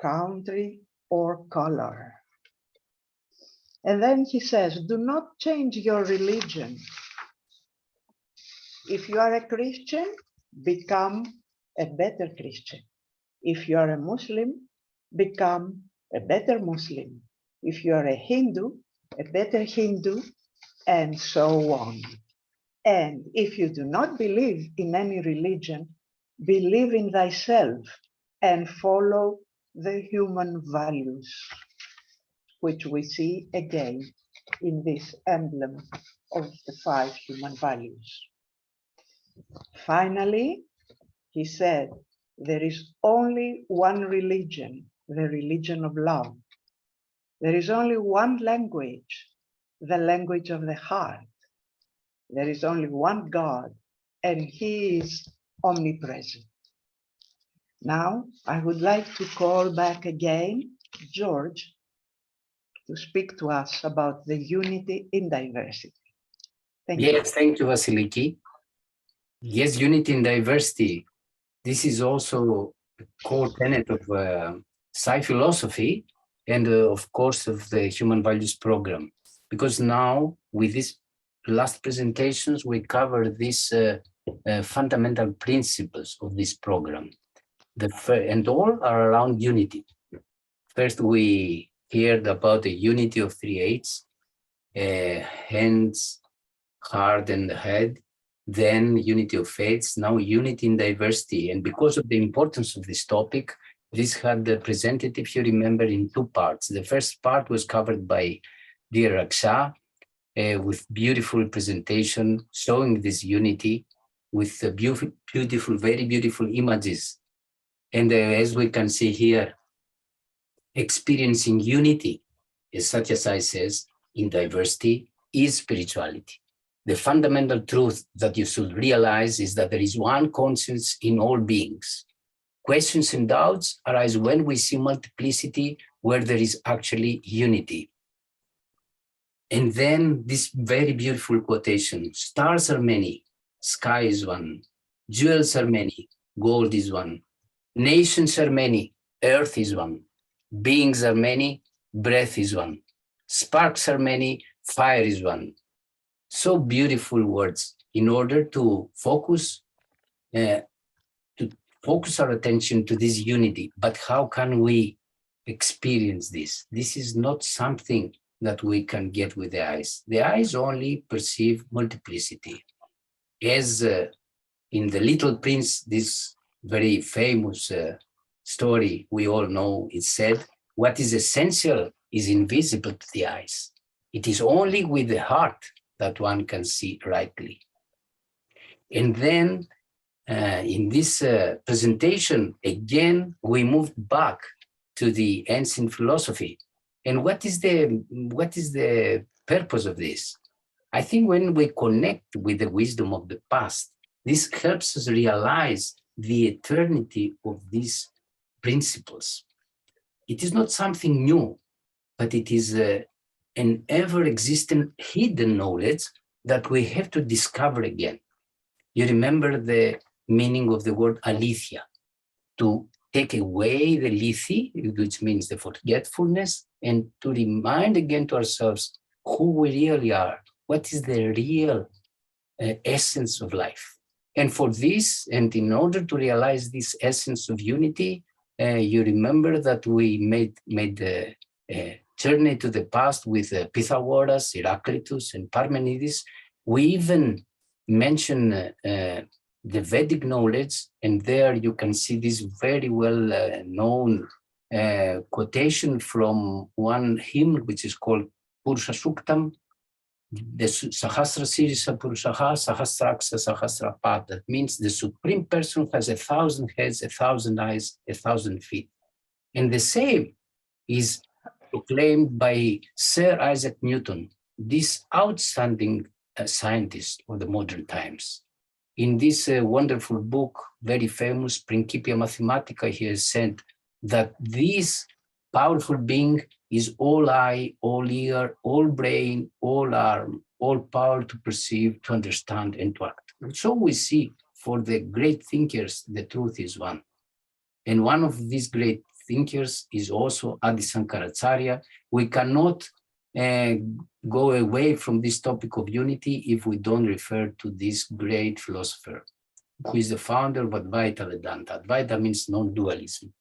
country, or color. And then he says, do not change your religion. If you are a Christian, become a better Christian. If you are a Muslim, become a better Muslim. If you are a Hindu, a better Hindu, and so on. And if you do not believe in any religion, believe in thyself and follow the human values, which we see again in this emblem of the 5 human values. Finally, he said, there is only one religion, the religion of love. There is only one language, the language of the heart. There is only one God, and he is omnipresent. Now, I would like to call back again George to speak to us about the unity in diversity. Thank you. Yes, thank you, Vasiliki. Yes, unity in diversity. This is also a core tenet of Psi philosophy and, of course, of the Human Values Program. Because now, with these last presentations, we cover these fundamental principles of this program. And all are around unity. First, we heard about the unity of 3 H's, hands, heart, and head. Then unity of faiths, now unity in diversity. And because of the importance of this topic, this had presented, if you remember, in 2 parts. The first part was covered by dear Raksha, with beautiful presentation, showing this unity with beautiful, very beautiful images. And as we can see here, experiencing unity, as Satya Sai says, in diversity is spirituality. The fundamental truth that you should realize is that there is one conscience in all beings. Questions and doubts arise when we see multiplicity where there is actually unity. And then this very beautiful quotation, stars are many, sky is one, jewels are many, gold is one, nations are many, earth is one, beings are many, breath is one, sparks are many, fire is one. So beautiful words in order to focus our attention to this unity. But how can we experience this? This is not something that we can get with the eyes. The eyes only perceive multiplicity. As in The Little Prince, this very famous story we all know, it said, what is essential is invisible to the eyes. It is only with the heart that one can see rightly. And then in this presentation, again, we moved back to the ancient philosophy. And what is the purpose of this? I think when we connect with the wisdom of the past, this helps us realize the eternity of these principles. It is not something new, but it is an ever-existent hidden knowledge that we have to discover again. You remember the meaning of the word aletheia, to take away the lethe, which means the forgetfulness, and to remind again to ourselves who we really are, what is the real essence of life. And for this, and in order to realize this essence of unity, you remember that we made the journey to the past with Pythagoras, Heraclitus, and Parmenides. We even mention the Vedic knowledge, and there you can see this very well known quotation from one hymn, which is called Purusha Suktam, the Sahasra Sirisa Purushaha Sahasraksa Sahasrapad. That means the Supreme Person has 1,000 heads, 1,000 eyes, 1,000 feet. And the same is proclaimed by Sir Isaac Newton, this outstanding scientist of the modern times. In this wonderful book, very famous, Principia Mathematica, he has said that this powerful being is all eye, all ear, all brain, all arm, all power to perceive, to understand, and to act. And so we see for the great thinkers, the truth is one. And one of these great thinkers is also Adi Sankaracharya. We cannot go away from this topic of unity if we don't refer to this great philosopher, who is the founder of Advaita Vedanta. Advaita means non-dualism.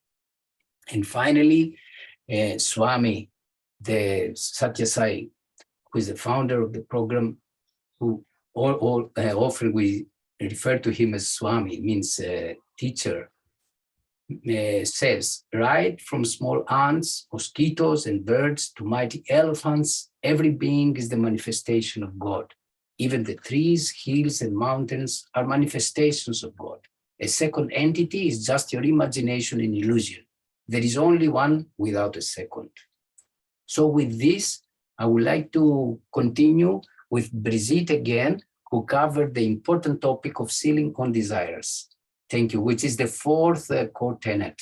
And finally, Swami, the Satya Sai, who is the founder of the program, who often we refer to him as Swami, means teacher, says, right from small ants, mosquitoes, and birds to mighty elephants, every being is the manifestation of God. Even the trees, hills, and mountains are manifestations of God. A second entity is just your imagination and illusion. There is only one without a second. So with this, I would like to continue with Brigitte again, who covered the important topic of sealing on desires. Thank you, which is the fourth core tenet,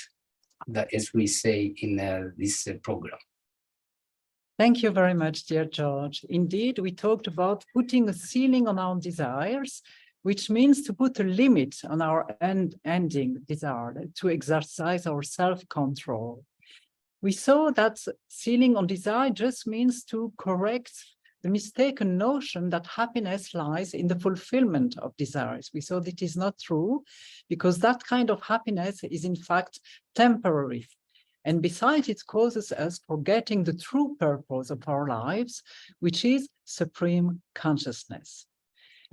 that, as we say in this program. Thank you very much, dear George. Indeed, we talked about putting a ceiling on our desires, which means to put a limit on our ending desire, to exercise our self-control. We saw that ceiling on desire just means to correct the mistaken notion that happiness lies in the fulfillment of desires. We saw that it is not true, because that kind of happiness is in fact temporary. And besides, it causes us forgetting the true purpose of our lives, which is supreme consciousness.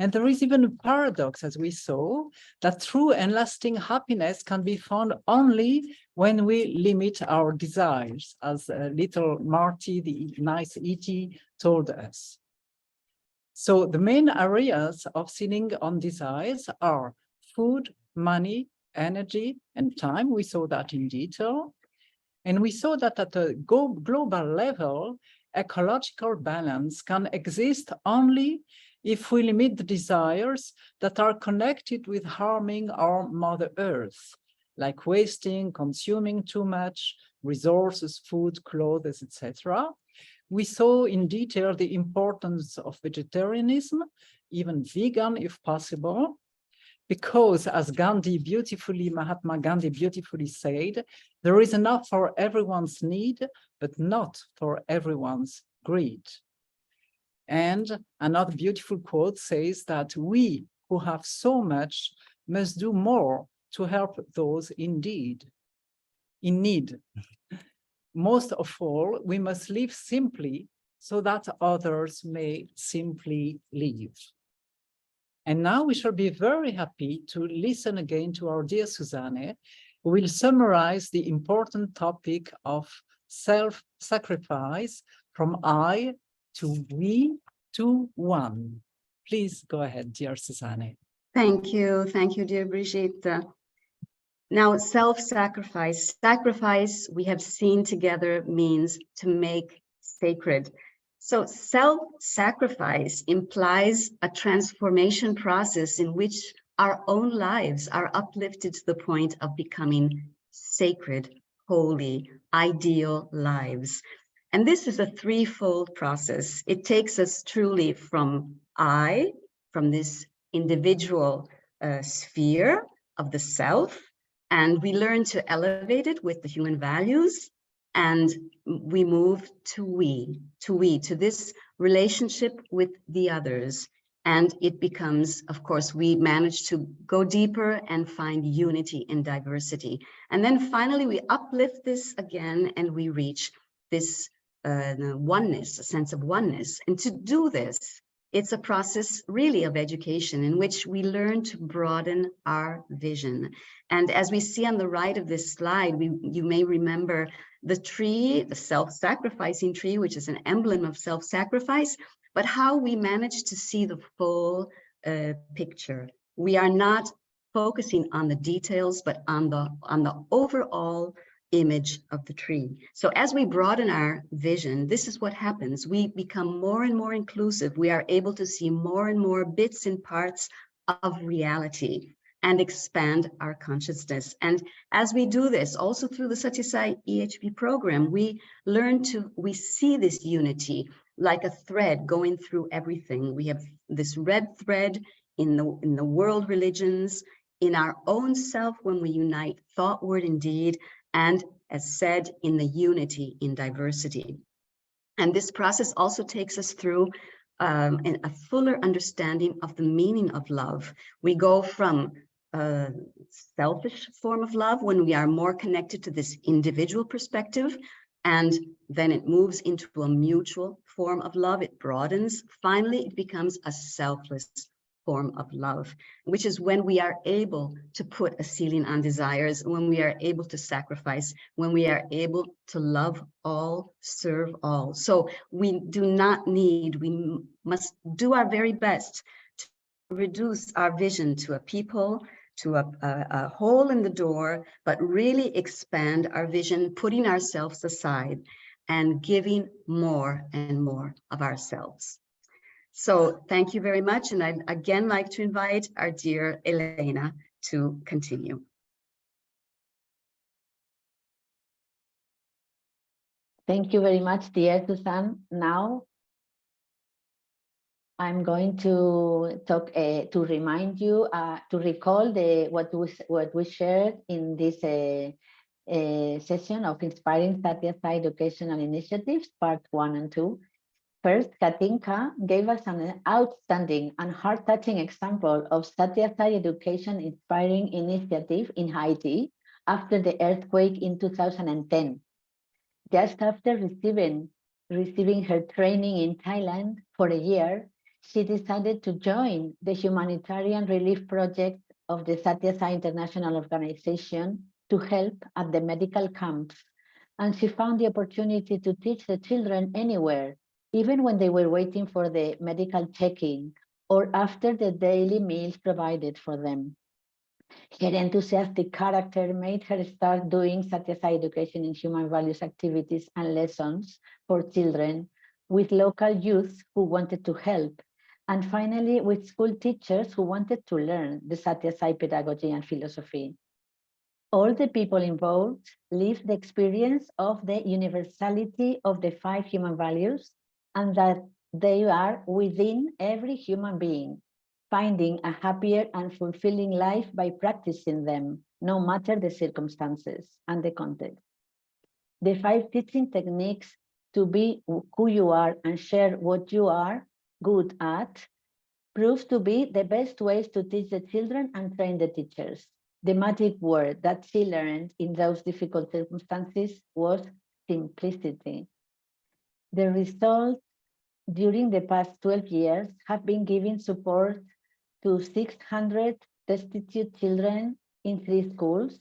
And there is even a paradox, as we saw, that true and lasting happiness can be found only when we limit our desires, as little Marty, the nice E.T., told us. So the main areas of ceiling on desires are food, money, energy, and time. We saw that in detail. And we saw that at a global level, ecological balance can exist only if we limit the desires that are connected with harming our Mother Earth, like wasting, consuming too much resources, food, clothes, etc. We saw in detail the importance of vegetarianism, even vegan if possible, because as Mahatma Gandhi beautifully said, there is enough for everyone's need, but not for everyone's greed. And another beautiful quote says that we who have so much must do more to help those in need. Most of all, we must live simply so that others may simply live. And now we shall be very happy to listen again to our dear Susanne, who will summarize the important topic of self-sacrifice from I to we to one. Please go ahead, dear Susanne. Thank you, dear Brigitte. Now, self-sacrifice. Sacrifice, we have seen together, means to make sacred. So self-sacrifice implies a transformation process in which our own lives are uplifted to the point of becoming sacred, holy, ideal lives. And this is a threefold process. It takes us truly from from this individual sphere of the self, and we learn to elevate it with the human values, and we move to this relationship with the others. And it becomes, of course, we manage to go deeper and find unity in diversity. And then finally, we uplift this again, and we reach this oneness, a sense of oneness. And to do this, it's a process really of education in which we learn to broaden our vision. And as we see on the right of this slide, you may remember the tree, the self-sacrificing tree, which is an emblem of self-sacrifice, but how we manage to see the full picture. We are not focusing on the details, but on the overall image of the tree. So as we broaden our vision, this is what happens. We become more and more inclusive. We are able to see more and more bits and parts of reality and expand our consciousness. And as we do this, also through the Satya Sai EHP program, we see this unity like a thread going through everything. We have this red thread in the world religions, in our own self when we unite thought, word, and deed, and as said, in the unity in diversity. And this process also takes us through a fuller understanding of the meaning of love. We go from a selfish form of love when we are more connected to this individual perspective, and then it moves into a mutual form of love. It broadens. Finally, it becomes a selfless form of love, which is when we are able to put a ceiling on desires, when we are able to sacrifice, when we are able to love all, serve all. So we must do our very best to reduce our vision to a people, to a hole in the door, but really expand our vision, putting ourselves aside and giving more and more of ourselves. So thank you very much. And I'd again like to invite our dear Elena to continue. Thank you very much, dear Susan. Now, I'm going to talk to remind you to recall what we shared in this session of Inspiring Satya Sai Educational Initiatives, Part 1 and 2. First, Katinka gave us an outstanding and heart-touching example of Satya Sai Education Inspiring Initiative in Haiti after the earthquake in 2010. Just after receiving her training in Thailand for a year, she decided to join the humanitarian relief project of the Satya Sai International Organization to help at the medical camps. And she found the opportunity to teach the children anywhere even when they were waiting for the medical checking or after the daily meals provided for them. Her enthusiastic character made her start doing Satyasai education in human values activities and lessons for children with local youth who wanted to help, and finally with school teachers who wanted to learn the Satyasai pedagogy and philosophy. All the people involved lived the experience of the universality of the 5 human values and that they are within every human being, finding a happier and fulfilling life by practicing them, no matter the circumstances and the context. The 5 teaching techniques to be who you are and share what you are good at prove to be the best ways to teach the children and train the teachers. The magic word that she learned in those difficult circumstances was simplicity. The results during the past 12 years have been giving support to 600 destitute children in 3 schools.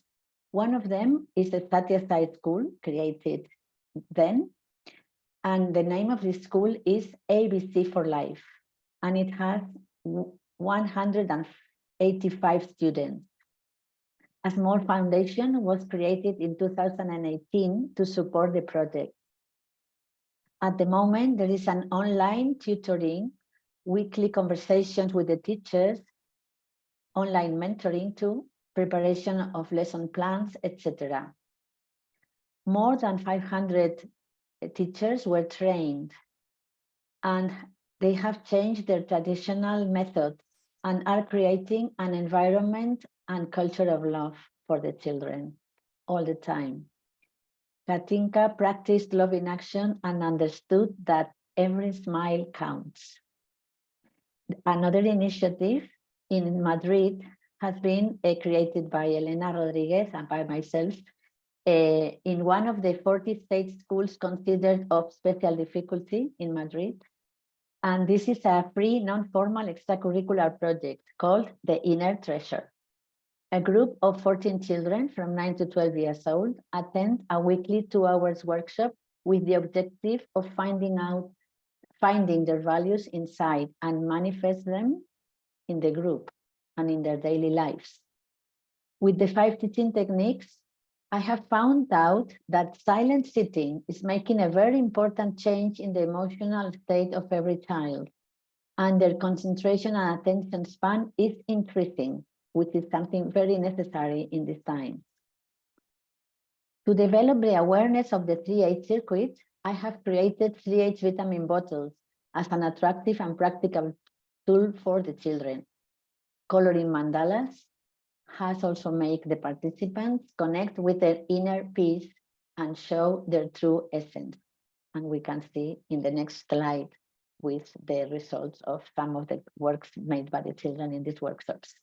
One of them is a Satyasai school created then, and the name of the school is ABC for Life, and it has 185 students. A small foundation was created in 2018 to support the project. At the moment, there is an online tutoring, weekly conversations with the teachers, online mentoring too, preparation of lesson plans, etc. More than 500 teachers were trained, and they have changed their traditional methods and are creating an environment and culture of love for the children all the time. Katinka practiced love in action and understood that every smile counts. Another initiative in Madrid has been created by Elena Rodriguez and by myself in one of the 40 state schools considered of special difficulty in Madrid. And this is a free non-formal extracurricular project called The Inner Treasure. A group of 14 children from 9 to 12 years old attend a weekly 2-hour workshop with the objective of finding their values inside and manifest them in the group and in their daily lives. With the 5 teaching techniques, I have found out that silent sitting is making a very important change in the emotional state of every child, and their concentration and attention span is increasing, which is something very necessary in this time. To develop the awareness of the 3H circuit, I have created 3H vitamin bottles as an attractive and practical tool for the children. Coloring mandalas has also made the participants connect with their inner peace and show their true essence. And we can see in the next slide with the results of some of the works made by the children in these workshops.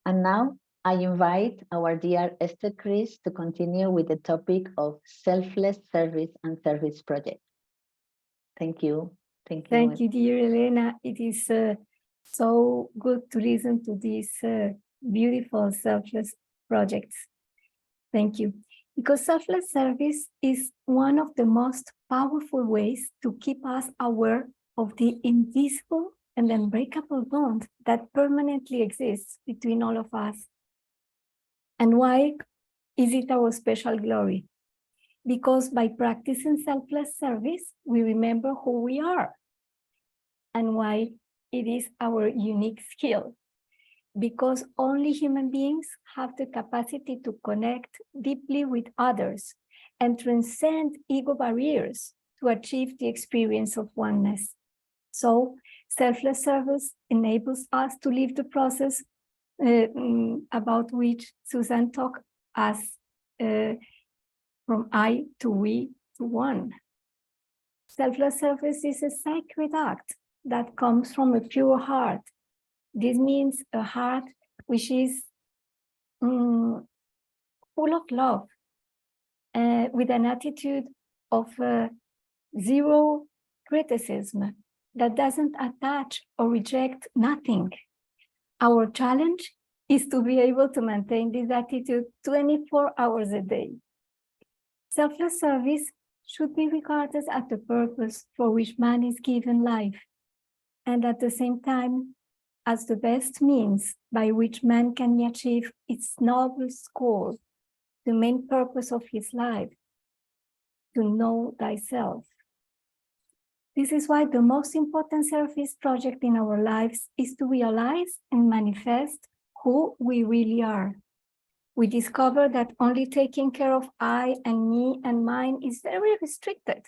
And now I invite our dear Esther Cris to continue with the topic of selfless service and service project. Thank you. Thank you. Thank you, dear Elena. It is so good to listen to these beautiful selfless projects. Thank you. Because selfless service is one of the most powerful ways to keep us aware of the invisible and unbreakable bond that permanently exists between all of us. And why is it our special glory? Because by practicing selfless service, we remember who we are and why it is our unique skill. Because only human beings have the capacity to connect deeply with others and transcend ego barriers to achieve the experience of oneness. So, selfless service enables us to live the process about which Suzanne talked as from I to we to one. Selfless service is a sacred act that comes from a pure heart. This means a heart which is full of love, with an attitude of zero criticism, that doesn't attach or reject nothing. Our challenge is to be able to maintain this attitude 24 hours a day. Selfless service should be regarded as the purpose for which man is given life, and at the same time as the best means by which man can achieve its noblest goal, the main purpose of his life, to know thyself. This is why the most important service project in our lives is to realize and manifest who we really are. We discover that only taking care of I and me and mine is very restricted.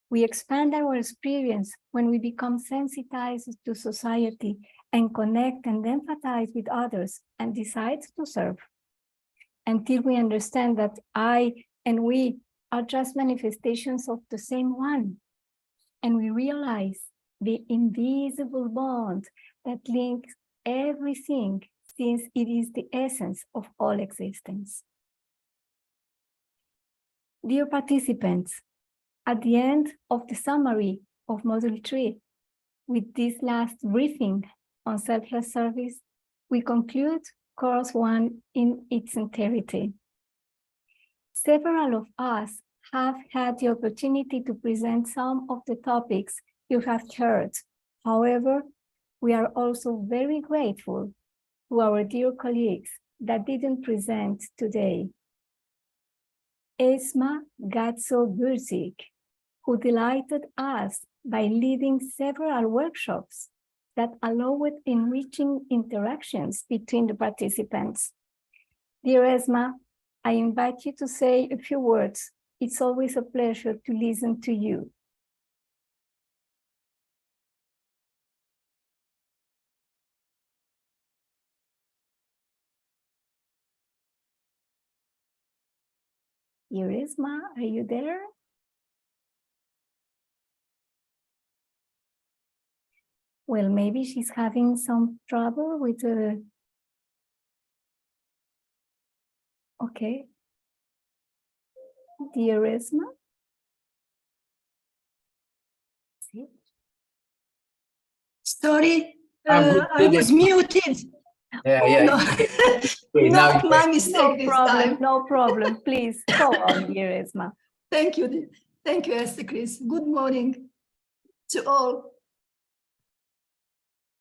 We expand our experience when we become sensitized to society and connect and empathize with others and decide to serve. Until we understand that I and we are just manifestations of the same one. And we realize the invisible bond that links everything, since it is the essence of all existence. Dear participants, at the end of the summary of Module 3, with this last briefing on selfless service, we conclude Course 1 in its entirety. Several of us have had the opportunity to present some of the topics you have heard. However, we are also very grateful to our dear colleagues that didn't present today. Esma Gatso-Burzik, who delighted us by leading several workshops that allowed enriching interactions between the participants. Dear Esma, I invite you to say a few words. It's always a pleasure to listen to you. Esma, are you there? Well, maybe she's having some trouble with the... Okay. Dear Esma? See? Sorry, I was muted. No. Not my mistake this time. No problem. Please go on, dear Esma. Thank you. Thank you, Esther Cris. Good morning to all.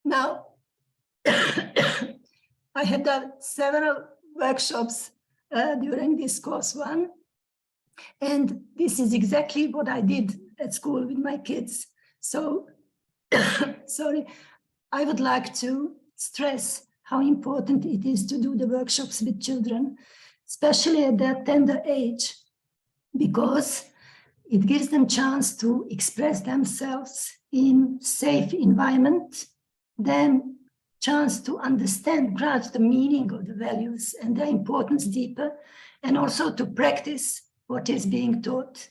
Now, I have done several workshops during this course 1. And this is exactly what I did at school with my kids. So, sorry, I would like to stress how important it is to do the workshops with children, especially at their tender age, because it gives them chance to express themselves in safe environment, then chance to understand, grasp the meaning of the values and their importance deeper, and also to practice what is being taught.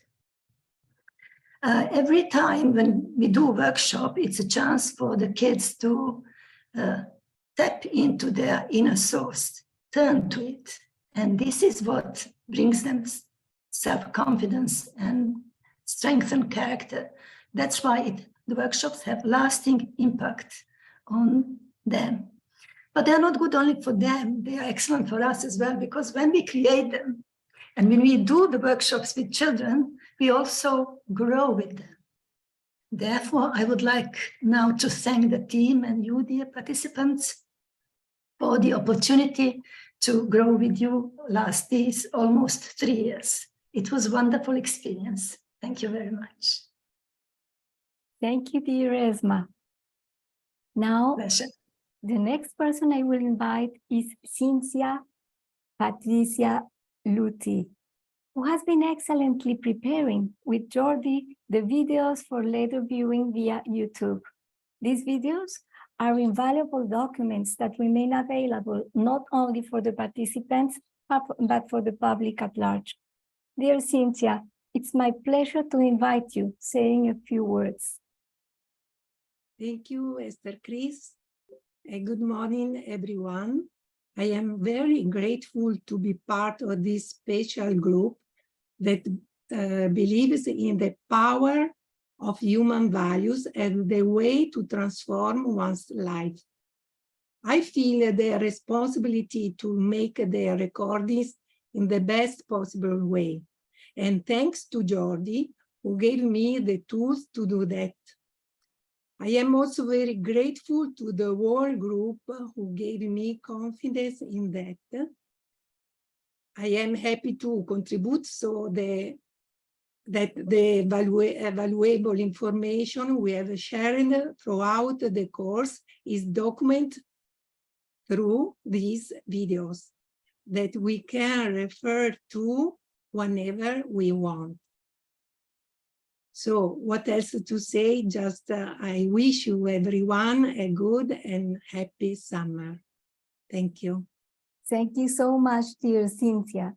Every time when we do a workshop, it's a chance for the kids to tap into their inner source, turn to it. And this is what brings them self-confidence and strengthen character. That's why the workshops have lasting impact on them. But they're not good only for them, they are excellent for us as well, because when we create them, and when we do the workshops with children, we also grow with them. Therefore, I would like now to thank the team and you, dear participants, for the opportunity to grow with you last these almost 3 years. It was a wonderful experience. Thank you very much. Thank you, dear Esma. Now, Pleasure. The next person I will invite is Cinzia Lutti, who has been excellently preparing with Jordi the videos for later viewing via YouTube. These videos are invaluable documents that remain available not only for the participants, but for the public at large. Dear Cinzia, it's my pleasure to invite you, saying a few words. Thank you, Esther Cris. Good morning, everyone. I am very grateful to be part of this special group that believes in the power of human values and the way to transform one's life. I feel the responsibility to make the recordings in the best possible way. And thanks to Jordi, who gave me the tools to do that. I am also very grateful to the whole group who gave me confidence in that. I am happy to contribute so that the valuable information we have shared throughout the course is documented through these videos that we can refer to whenever we want. So what else to say? Just I wish you everyone a good and happy summer. Thank you. Thank you so much, dear Cinzia.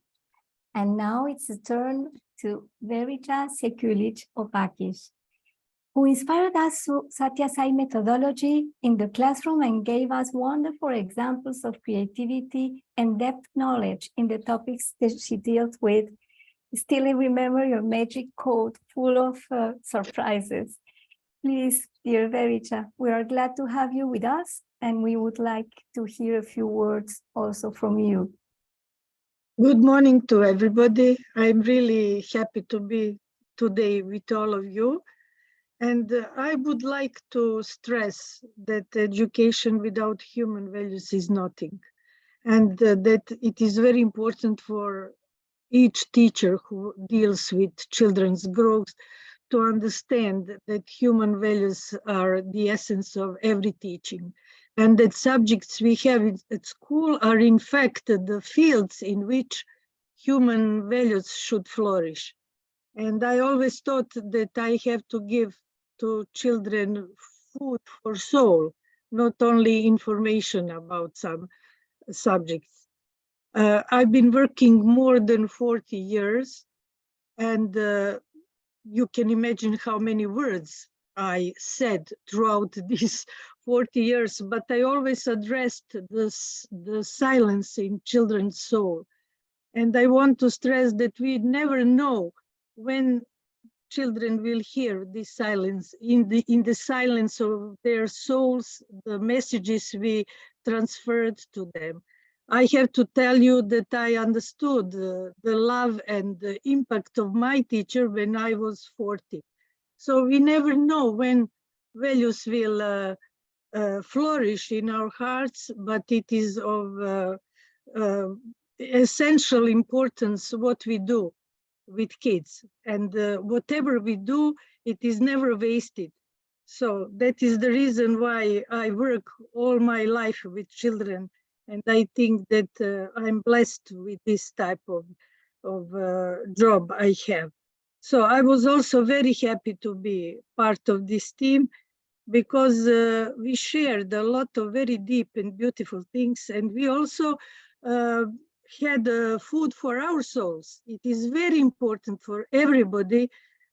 And now it's a turn to Verita Sekulic-Opakis, who inspired us through Satya Sai methodology in the classroom and gave us wonderful examples of creativity and depth knowledge in the topics that she dealt with. Still remember your magic code full of surprises. Please, dear Verita, we are glad to have you with us, and we would like to hear a few words also from you. Good morning to everybody. I'm really happy to be today with all of you. And I would like to stress that education without human values is nothing. And that it is very important for each teacher who deals with children's growth to understand that human values are the essence of every teaching, and that subjects we have at school are in fact the fields in which human values should flourish. And I always thought that I have to give to children food for soul, not only information about some subjects. I've been working more than 40 years, and you can imagine how many words I said throughout these 40 years, but I always addressed the silence in children's soul. And I want to stress that we never know when children will hear this silence, in the silence of their souls, the messages we transferred to them. I have to tell you that I understood the love and the impact of my teacher when I was 40. So we never know when values will flourish in our hearts, but it is of essential importance what we do with kids. And whatever we do, it is never wasted. So that is the reason why I work all my life with children. And I think that I'm blessed with this type of job I have. So I was also very happy to be part of this team, because we shared a lot of very deep and beautiful things. And we also had food for our souls. It is very important for everybody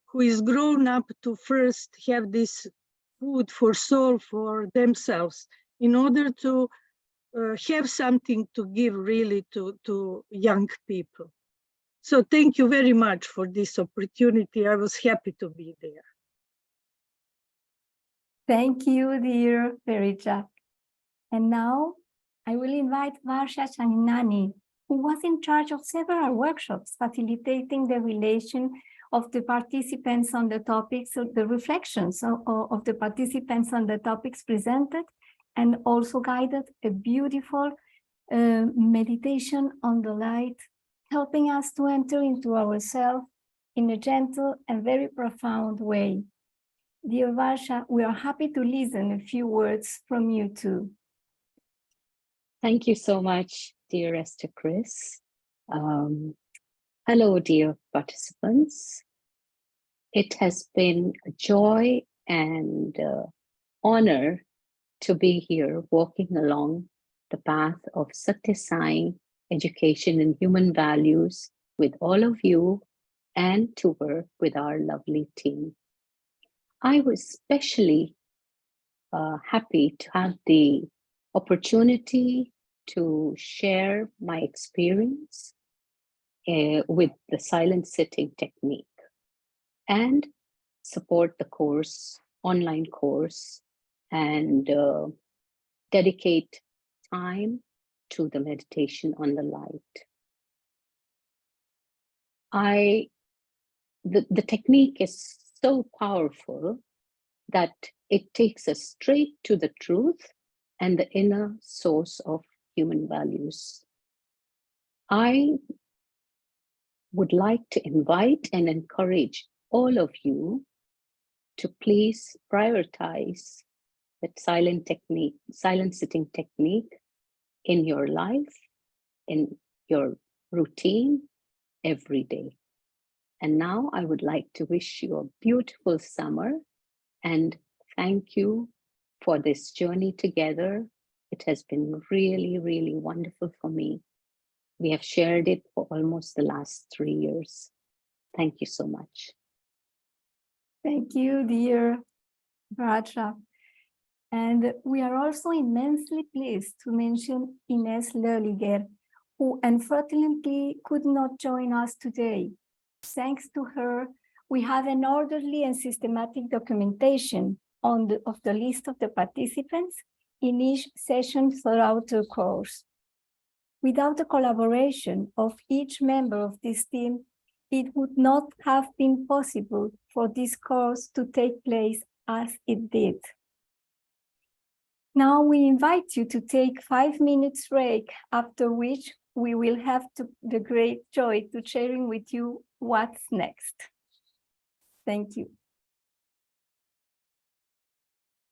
who is grown up to first have this food for soul for themselves, in order to have something to give really to young people. So thank you very much for this opportunity. I was happy to be there. Thank you, dear Verita. And now I will invite Varsha Chaninani, who was in charge of several workshops facilitating the relation of the participants on the topics, of the reflections of the participants on the topics presented, and also guided a beautiful meditation on the light, helping us to enter into ourselves in a gentle and very profound way. Dear Varsha, we are happy to listen a few words from you too. Thank you so much, dear Esther Chris. Hello, dear participants. It has been a joy and honor to be here walking along the path of Satya Sai education and human values with all of you, and to work with our lovely team. I was especially happy to have the opportunity to share my experience with the silent sitting technique and support the course, online course, and dedicate time to the meditation on the light. I the technique is so powerful that it takes us straight to the truth and the inner source of human values. I would like to invite and encourage all of you to please prioritize that silent sitting technique in your life, in your routine, every day. And now I would like to wish you a beautiful summer and thank you for this journey together. It has been really, really wonderful for me. We have shared it for almost the last 3 years. Thank you so much. Thank you, dear Raja. And we are also immensely pleased to mention Ines Löliger, who unfortunately could not join us today. Thanks to her, we have an orderly and systematic documentation of the list of the participants in each session throughout the course. Without the collaboration of each member of this team, it would not have been possible for this course to take place as it did. Now we invite you to take 5 minutes break, after which we will have the great joy to sharing with you what's next. Thank you.